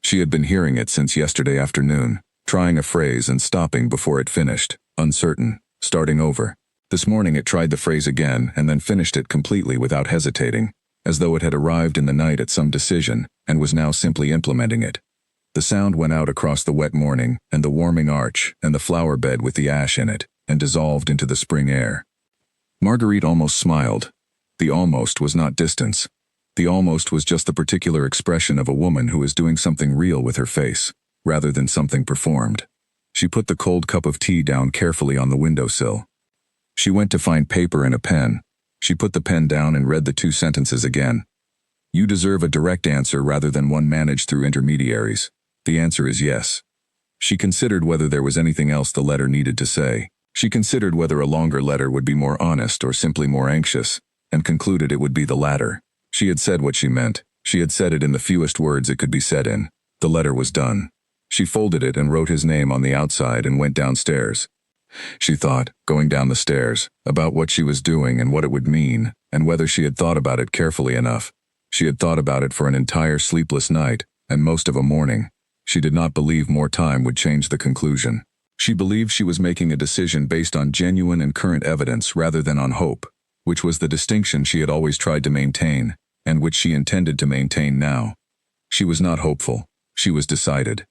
She had been hearing it since yesterday afternoon, trying a phrase and stopping before it finished, uncertain, starting over. This morning it tried the phrase again and then finished it completely without hesitating, as though it had arrived in the night at some decision and was now simply implementing it. The sound went out across the wet morning and the warming arch and the flower bed with the ash in it, and dissolved into the spring air. Marguerite almost smiled. The almost was not distance. The almost was just the particular expression of a woman who is doing something real with her face, rather than something performed. She put the cold cup of tea down carefully on the windowsill. She went to find paper and a pen. She put the pen down and read the 2 sentences again. You deserve a direct answer rather than one managed through intermediaries. The answer is yes. She considered whether there was anything else the letter needed to say. She considered whether a longer letter would be more honest or simply more anxious, and concluded it would be the latter. She had said what she meant. She had said it in the fewest words it could be said in. The letter was done. She folded it and wrote his name on the outside and went downstairs. She thought, going down the stairs, about what she was doing and what it would mean, and whether she had thought about it carefully enough. She had thought about it for an entire sleepless night, and most of a morning. She did not believe more time would change the conclusion. She believed she was making a decision based on genuine and current evidence rather than on hope, which was the distinction she had always tried to maintain, and which she intended to maintain now. She was not hopeful. She was decided.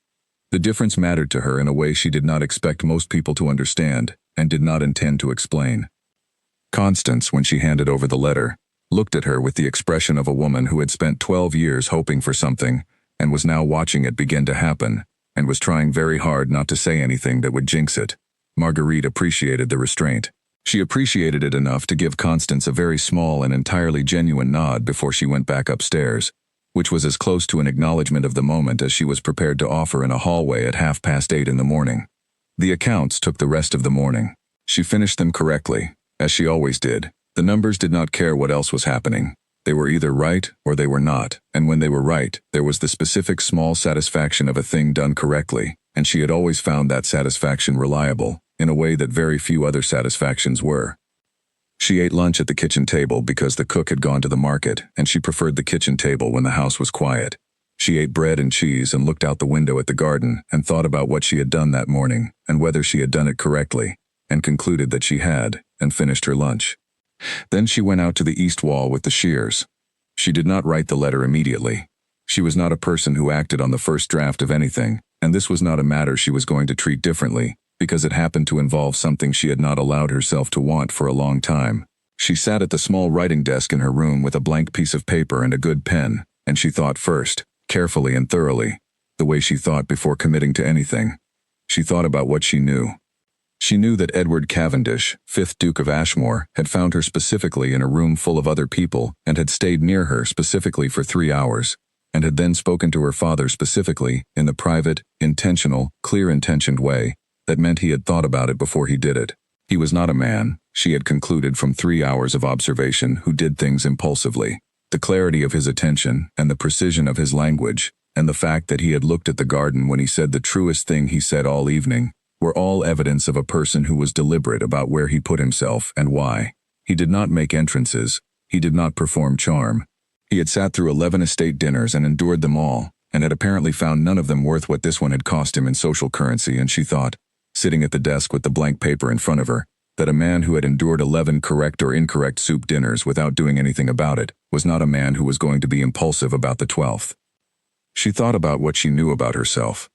The difference mattered to her in a way she did not expect most people to understand, and did not intend to explain. Constance, when she handed over the letter, looked at her with the expression of a woman who had spent 12 years hoping for something, and was now watching it begin to happen, and was trying very hard not to say anything that would jinx it. Marguerite appreciated the restraint. She appreciated it enough to give Constance a very small and entirely genuine nod before she went back upstairs, which was as close to an acknowledgement of the moment as she was prepared to offer in a hallway at 8:30 in the morning. The accounts took the rest of the morning. She finished them correctly, as she always did. The numbers did not care what else was happening. They were either right or they were not, and when they were right, there was the specific small satisfaction of a thing done correctly, and she had always found that satisfaction reliable, in a way that very few other satisfactions were. She ate lunch at the kitchen table because the cook had gone to the market, and she preferred the kitchen table when the house was quiet. She ate bread and cheese and looked out the window at the garden and thought about what she had done that morning and whether she had done it correctly, and concluded that she had, and finished her lunch. Then she went out to the east wall with the shears. She did not write the letter immediately. She was not a person who acted on the first draft of anything, and this was not a matter she was going to treat differently, because it happened to involve something she had not allowed herself to want for a long time. She sat at the small writing desk in her room with a blank piece of paper and a good pen, and she thought first, carefully and thoroughly, the way she thought before committing to anything. She thought about what she knew. She knew that Edward Cavendish, 5th Duke of Ashmore, had found her specifically in a room full of other people and had stayed near her specifically for 3 hours, and had then spoken to her father specifically in the private, intentional, clear-intentioned way that meant he had thought about it before he did it. He was not a man, she had concluded from 3 hours of observation, who did things impulsively. The clarity of his attention and the precision of his language, and the fact that he had looked at the garden when he said the truest thing he said all evening, were all evidence of a person who was deliberate about where he put himself and why. He did not make entrances. He did not perform charm. He had sat through 11 estate dinners and endured them all, and had apparently found none of them worth what this one had cost him in social currency, and she thought, sitting at the desk with the blank paper in front of her, that a man who had endured 11 correct or incorrect soup dinners without doing anything about it was not a man who was going to be impulsive about the 12th. She thought about what she knew about herself.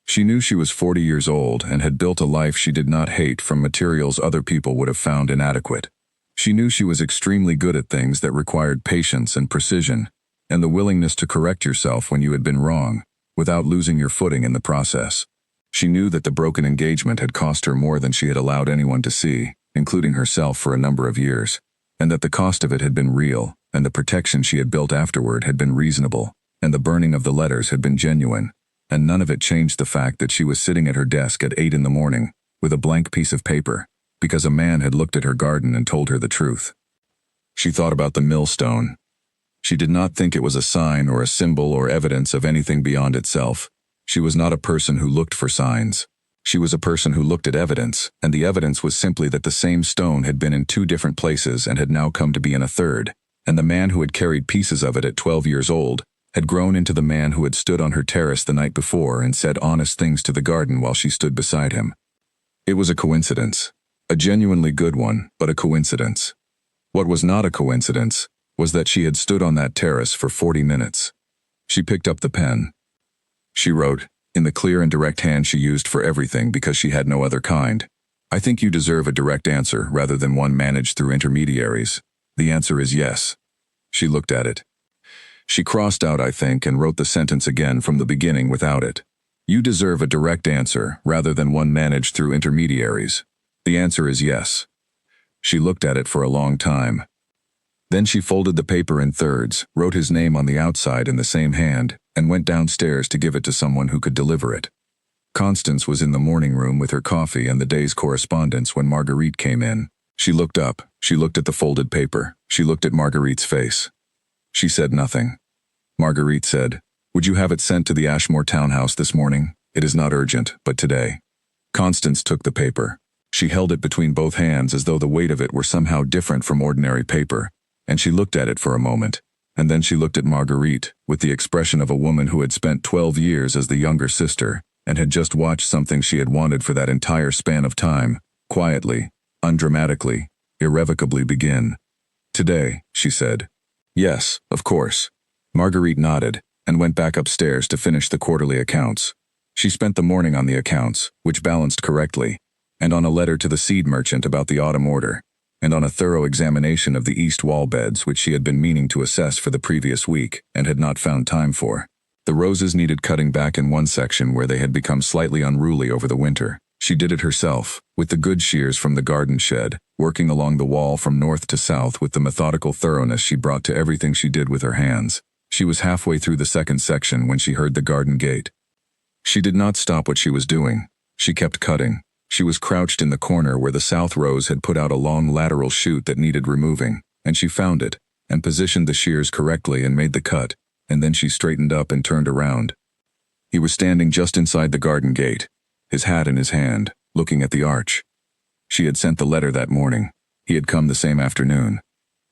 She knew she was 40 years old and had built a life she did not hate from materials other people would have found inadequate. She knew she was extremely good at things that required patience and precision, and the willingness to correct yourself when you had been wrong, without losing your footing in the process. She knew that the broken engagement had cost her more than she had allowed anyone to see, including herself, for a number of years, and that the cost of it had been real, and the protection she had built afterward had been reasonable, and the burning of the letters had been genuine. And none of it changed the fact that she was sitting at her desk at 8 in the morning, with a blank piece of paper, because a man had looked at her garden and told her the truth. She thought about the millstone. She did not think it was a sign or a symbol or evidence of anything beyond itself. She was not a person who looked for signs. She was a person who looked at evidence, and the evidence was simply that the same stone had been in 2 different places and had now come to be in a third, and the man who had carried pieces of it at 12 years old had grown into the man who had stood on her terrace the night before and said honest things to the garden while she stood beside him. It was a coincidence. A genuinely good one, but a coincidence. What was not a coincidence was that she had stood on that terrace for 40 minutes. She picked up the pen. She wrote, in the clear and direct hand she used for everything because she had no other kind. I think you deserve a direct answer rather than one managed through intermediaries. The answer is yes. She looked at it. She crossed out I think and wrote the sentence again from the beginning without it. You deserve a direct answer rather than one managed through intermediaries. The answer is yes. She looked at it for a long time. Then she folded the paper in thirds, wrote his name on the outside in the same hand, and went downstairs to give it to someone who could deliver it. Constance was in the morning room with her coffee and the day's correspondence when Marguerite came in. She looked up, she looked at the folded paper, she looked at Marguerite's face. She said nothing. Marguerite said, "Would you have it sent to the Ashmore townhouse this morning? It is not urgent, but today." Constance took the paper. She held it between both hands as though the weight of it were somehow different from ordinary paper, and she looked at it for a moment, and then she looked at Marguerite with the expression of a woman who had spent 12 years as the younger sister and had just watched something she had wanted for that entire span of time, quietly, undramatically, irrevocably begin. "Today," she said. "Yes, of course." Marguerite nodded and went back upstairs to finish the quarterly accounts. She spent the morning on the accounts, which balanced correctly, and on a letter to the seed merchant about the autumn order, and on a thorough examination of the east wall beds which she had been meaning to assess for the previous week and had not found time for. The roses needed cutting back in one section where they had become slightly unruly over the winter. She did it herself, with the good shears from the garden shed, working along the wall from north to south with the methodical thoroughness she brought to everything she did with her hands. She was halfway through the second section when she heard the garden gate. She did not stop what she was doing. She kept cutting. She was crouched in the corner where the south rose had put out a long lateral shoot that needed removing, and she found it, and positioned the shears correctly and made the cut, and then she straightened up and turned around. He was standing just inside the garden gate, his hat in his hand, looking at the arch. She had sent the letter that morning. He had come the same afternoon.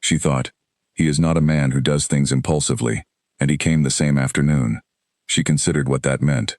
She thought, he is not a man who does things impulsively, and he came the same afternoon. She considered what that meant.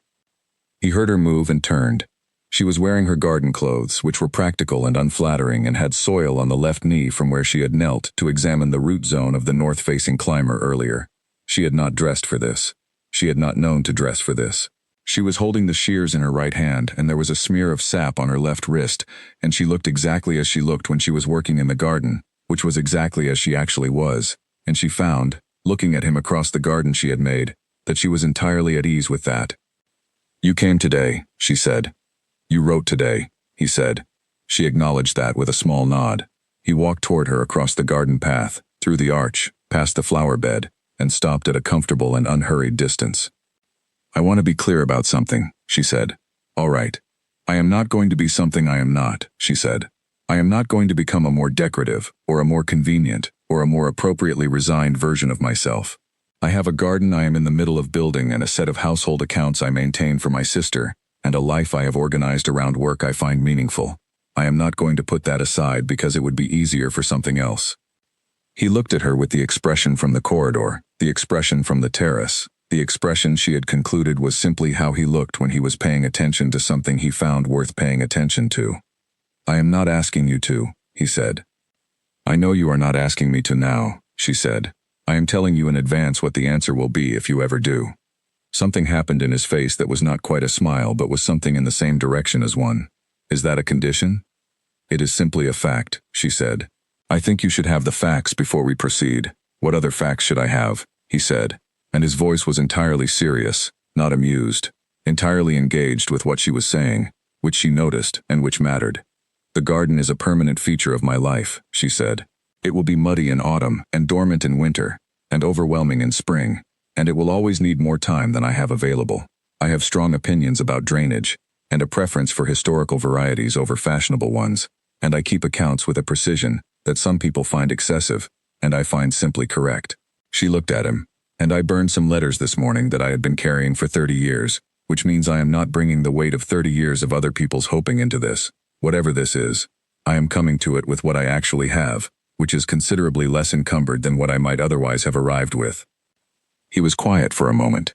He heard her move and turned. She was wearing her garden clothes, which were practical and unflattering and had soil on the left knee from where she had knelt to examine the root zone of the north-facing climber earlier. She had not dressed for this. She had not known to dress for this. She was holding the shears in her right hand, and there was a smear of sap on her left wrist, and she looked exactly as she looked when she was working in the garden, which was exactly as she actually was, and she found, looking at him across the garden she had made, that she was entirely at ease with that. "You came today," she said. "You wrote today," he said. She acknowledged that with a small nod. He walked toward her across the garden path, through the arch, past the flower bed, and stopped at a comfortable and unhurried distance. "I want to be clear about something," she said. "All right. I am not going to be something I am not," she said. "I am not going to become a more decorative, or a more convenient, or a more appropriately resigned version of myself. I have a garden I am in the middle of building and a set of household accounts I maintain for my sister, and a life I have organized around work I find meaningful. I am not going to put that aside because it would be easier for something else." He looked at her with the expression from the corridor, the expression from the terrace. The expression she had concluded was simply how he looked when he was paying attention to something he found worth paying attention to. "I am not asking you to," he said. "I know you are not asking me to now," she said. "I am telling you in advance what the answer will be if you ever do." Something happened in his face that was not quite a smile but was something in the same direction as one. "Is that a condition?" "It is simply a fact," she said. "I think you should have the facts before we proceed." "What other facts should I have?" he said, and his voice was entirely serious, not amused, entirely engaged with what she was saying, which she noticed and which mattered. "The garden is a permanent feature of my life," she said. "It will be muddy in autumn and dormant in winter and overwhelming in spring, and it will always need more time than I have available. I have strong opinions about drainage and a preference for historical varieties over fashionable ones, and I keep accounts with a precision that some people find excessive, and I find simply correct. She looked at him. And I burned some letters this morning that I had been carrying for 30 years, which means I am not bringing the weight of 30 years of other people's hoping into this. Whatever this is, I am coming to it with what I actually have, which is considerably less encumbered than what I might otherwise have arrived with. He was quiet for a moment.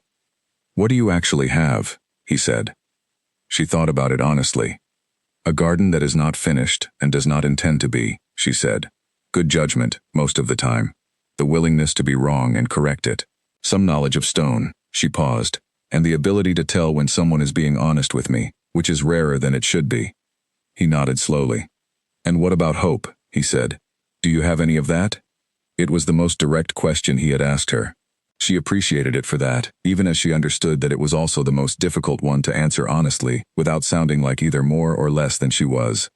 What do you actually have? He said. She thought about it honestly. A garden that is not finished and does not intend to be, she said. Good judgment, most of the time. The willingness to be wrong and correct it. Some knowledge of stone, she paused, and the ability to tell when someone is being honest with me, which is rarer than it should be. He nodded slowly. And what about hope? He said. Do you have any of that? It was the most direct question he had asked her. She appreciated it for that, even as she understood that it was also the most difficult one to answer honestly, without sounding like either more or less than she was.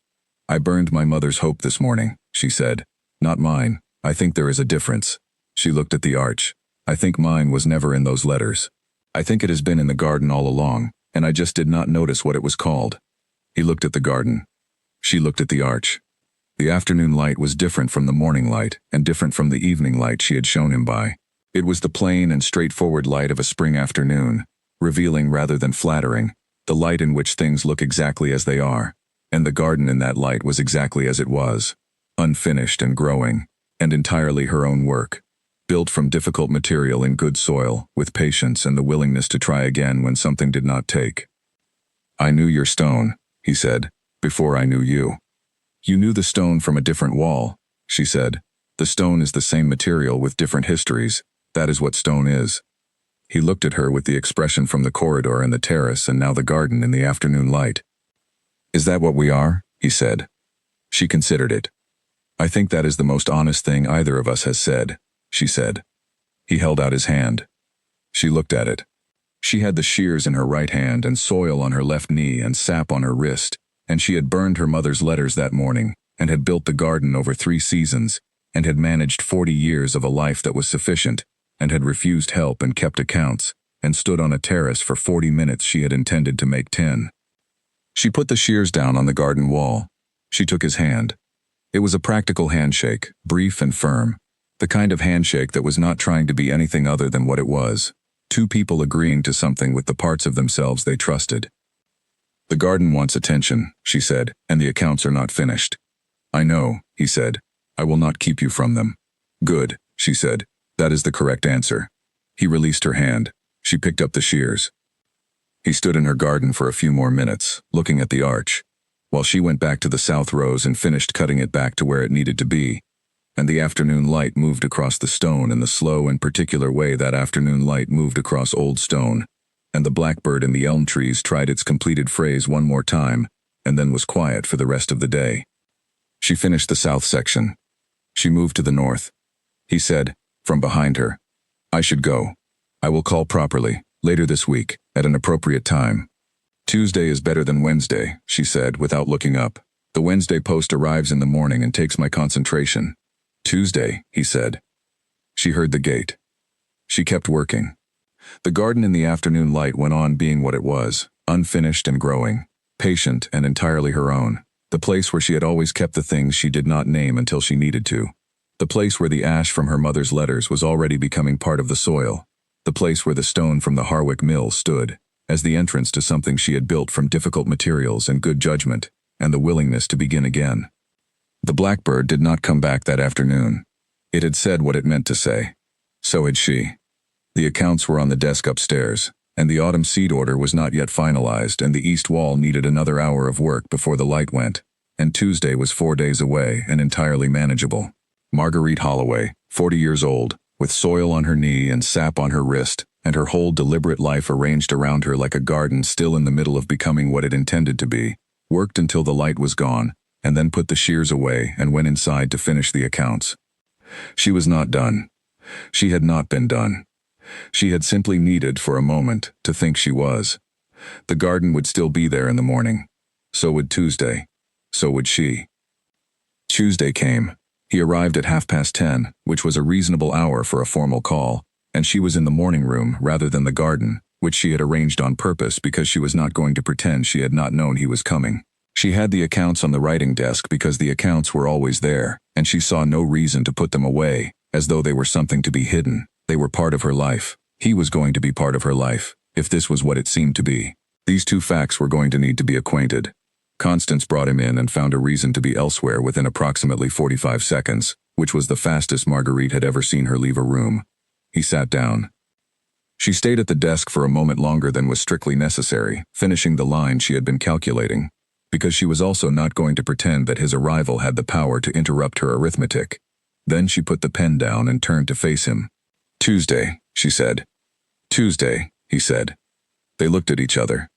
I burned my mother's hope this morning, she said. Not mine. I think there is a difference. She looked at the arch. I think mine was never in those letters. I think it has been in the garden all along, and I just did not notice what it was called. He looked at the garden. She looked at the arch. The afternoon light was different from the morning light, and different from the evening light she had shown him by. It was the plain and straightforward light of a spring afternoon, revealing rather than flattering, the light in which things look exactly as they are, and the garden in that light was exactly as it was, unfinished and growing, and entirely her own work. Built from difficult material in good soil, with patience and the willingness to try again when something did not take. I knew your stone, he said, before I knew you. You knew the stone from a different wall, she said. The stone is the same material with different histories. That is what stone is. He looked at her with the expression from the corridor and the terrace and now the garden in the afternoon light. Is that what we are? He said. She considered it. I think that is the most honest thing either of us has said, she said. He held out his hand. She looked at it. She had the shears in her right hand and soil on her left knee and sap on her wrist, and she had burned her mother's letters that morning, and had built the garden over 3 seasons, and had managed 40 years of a life that was sufficient, and had refused help and kept accounts, and stood on a terrace for 40 minutes she had intended to make 10. She put the shears down on the garden wall. She took his hand. It was a practical handshake, brief and firm. The kind of handshake that was not trying to be anything other than what it was. 2 people agreeing to something with the parts of themselves they trusted. The garden wants attention, she said, and the accounts are not finished. I know, he said. I will not keep you from them. Good, she said. That is the correct answer. He released her hand. She picked up the shears. He stood in her garden for a few more minutes, looking at the arch, while she went back to the south rows and finished cutting it back to where it needed to be. And the afternoon light moved across the stone in the slow and particular way that afternoon light moved across old stone, and the blackbird in the elm trees tried its completed phrase one more time, and then was quiet for the rest of the day. She finished the south section. She moved to the north. He said, from behind her, I should go. I will call properly, later this week, at an appropriate time. Tuesday is better than Wednesday, she said, without looking up. The Wednesday post arrives in the morning and takes my concentration. Tuesday, he said. She heard the gate. She kept working. The garden in the afternoon light went on being what it was, unfinished and growing, patient and entirely her own. The place where she had always kept the things she did not name until she needed to. The place where the ash from her mother's letters was already becoming part of the soil. The place where the stone from the Harwick mill stood, as the entrance to something she had built from difficult materials and good judgment, and the willingness to begin again. The blackbird did not come back that afternoon. It had said what it meant to say. So had she. The accounts were on the desk upstairs, and the autumn seed order was not yet finalized, and the east wall needed another hour of work before the light went, and Tuesday was 4 days away and entirely manageable. Marguerite Holloway, 40 years old, with soil on her knee and sap on her wrist, and her whole deliberate life arranged around her like a garden still in the middle of becoming what it intended to be, worked until the light was gone, and then put the shears away and went inside to finish the accounts. She was not done. She had not been done. She had simply needed, for a moment, to think she was. The garden would still be there in the morning. So would Tuesday. So would she. Tuesday came. He arrived at 10:30, which was a reasonable hour for a formal call, and she was in the morning room rather than the garden, which she had arranged on purpose because she was not going to pretend she had not known he was coming. She had the accounts on the writing desk because the accounts were always there, and she saw no reason to put them away, as though they were something to be hidden. They were part of her life. He was going to be part of her life, if this was what it seemed to be. These two facts were going to need to be acquainted. Constance brought him in and found a reason to be elsewhere within approximately 45 seconds, which was the fastest Marguerite had ever seen her leave a room. He sat down. She stayed at the desk for a moment longer than was strictly necessary, finishing the line she had been calculating, because she was also not going to pretend that his arrival had the power to interrupt her arithmetic. Then she put the pen down and turned to face him. "Tuesday," she said. "Tuesday," he said. They looked at each other.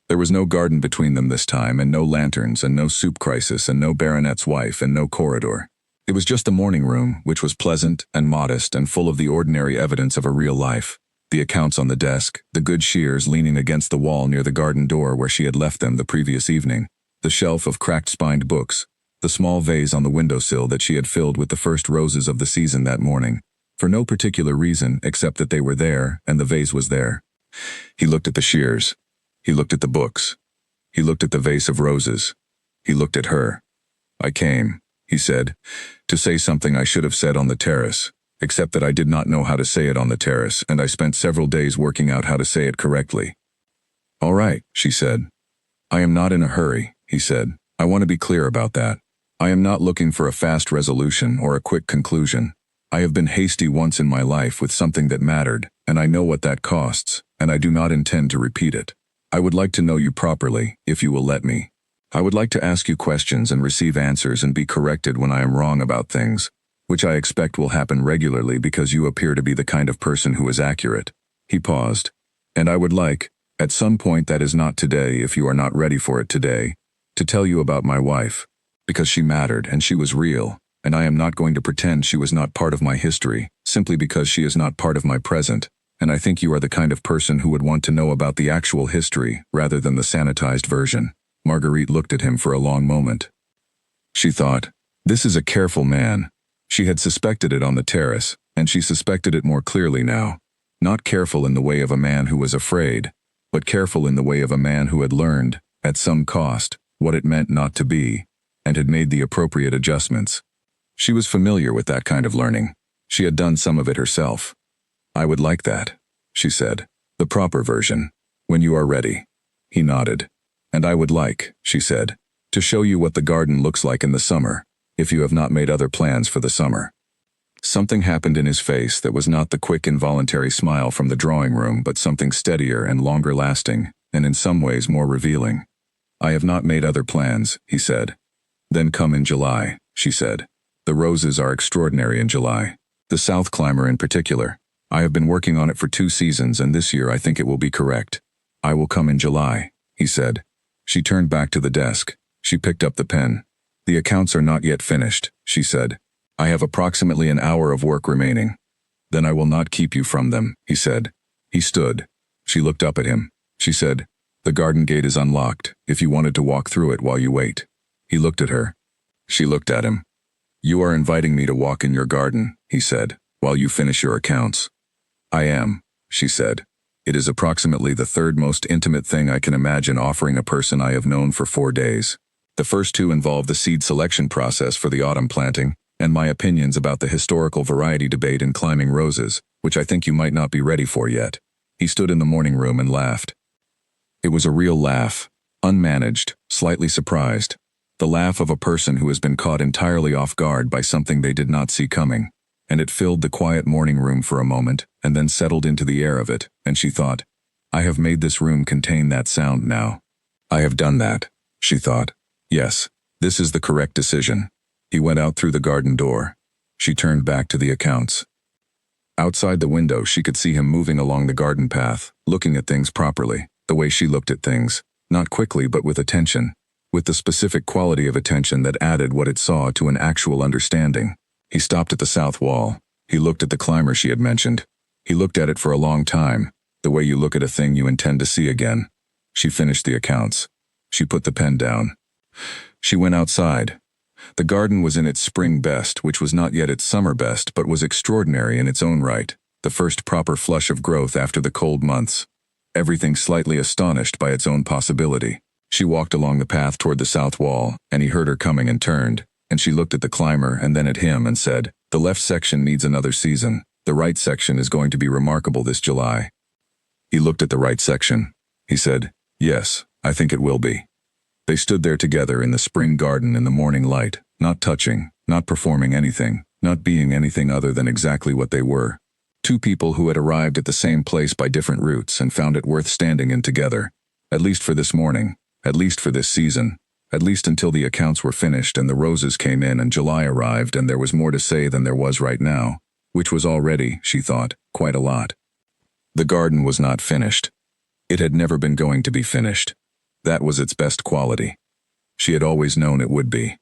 There was no garden between them this time, and no lanterns, and no soup crisis, and no baronet's wife, and no corridor. It was just the morning room, which was pleasant and modest and full of the ordinary evidence of a real life. The accounts on the desk, the good shears leaning against the wall near the garden door where she had left them the previous evening, the shelf of cracked-spined books, the small vase on the windowsill that she had filled with the first roses of the season that morning, for no particular reason except that they were there and the vase was there. He looked at the shears. He looked at the books. He looked at the vase of roses. He looked at her. "I came," he said, "to say something I should have said on the terrace, except that I did not know how to say it on the terrace, and I spent several days working out how to say it correctly." "All right," she said. "I am not in a hurry," he said. "I want to be clear about that. I am not looking for a fast resolution or a quick conclusion. I have been hasty once in my life with something that mattered, and I know what that costs, and I do not intend to repeat it. I would like to know you properly, if you will let me. I would like to ask you questions and receive answers and be corrected when I am wrong about things, which I expect will happen regularly because you appear to be the kind of person who is accurate." He paused. "And I would like, at some point that is not today if you are not ready for it today, to tell you about my wife, because she mattered and she was real, and I am not going to pretend she was not part of my history, simply because she is not part of my present, and I think you are the kind of person who would want to know about the actual history rather than the sanitized version." Marguerite looked at him for a long moment. She thought, this is a careful man. She had suspected it on the terrace, and she suspected it more clearly now. Not careful in the way of a man who was afraid, but careful in the way of a man who had learned, at some cost, what it meant not to be, and had made the appropriate adjustments. She was familiar with that kind of learning. She had done some of it herself. "I would like that," she said. "The proper version. When you are ready." He nodded. "And I would like," she said, "to show you what the garden looks like in the summer, if you have not made other plans for the summer." Something happened in his face that was not the quick involuntary smile from the drawing room, but something steadier and longer lasting, and in some ways more revealing. "I have not made other plans," he said. "Then come in July," she said. "The roses are extraordinary in July. The South Climber in particular. I have been working on it for 2 seasons, and this year I think it will be correct. I will come in July," he said. She turned back to the desk. She picked up the pen. "The accounts are not yet finished," she said. "I have approximately an hour of work remaining." "Then I will not keep you from them," he said. He stood. She looked up at him. She said, "The garden gate is unlocked, if you wanted to walk through it while you wait." He looked at her. She looked at him. "You are inviting me to walk in your garden," he said, "while you finish your accounts." "I am," she said. "It is approximately the third most intimate thing I can imagine offering a person I have known for 4 days. The first 2 involve the seed selection process for the autumn planting, and my opinions about the historical variety debate in climbing roses, which I think you might not be ready for yet." He stood in the morning room and laughed. It was a real laugh, unmanaged, slightly surprised. The laugh of a person who has been caught entirely off guard by something they did not see coming. And it filled the quiet morning room for a moment, and then settled into the air of it, and she thought, "I have made this room contain that sound now. I have done that," she thought. "Yes, this is the correct decision." He went out through the garden door. She turned back to the accounts. Outside the window she could see him moving along the garden path, looking at things properly, the way she looked at things, not quickly but with attention, with the specific quality of attention that added what it saw to an actual understanding. He stopped at the south wall. He looked at the climber she had mentioned. He looked at it for a long time, the way you look at a thing you intend to see again. She finished the accounts. She put the pen down. She went outside. The garden was in its spring best, which was not yet its summer best, but was extraordinary in its own right, the first proper flush of growth after the cold months. Everything slightly astonished by its own possibility. She walked along the path toward the south wall, and he heard her coming and turned, and she looked at the climber and then at him and said, The left section needs another season. The right section is going to be remarkable this July. He looked at the right section. He said, "Yes, I think it will be." They stood there together in the spring garden in the morning light, not touching, not performing anything, not being anything other than exactly what they were. Two people who had arrived at the same place by different routes and found it worth standing in together. At least for this morning, at least for this season, at least until the accounts were finished and the roses came in and July arrived and there was more to say than there was right now, which was already, she thought, quite a lot. The garden was not finished. It had never been going to be finished. That was its best quality. She had always known it would be.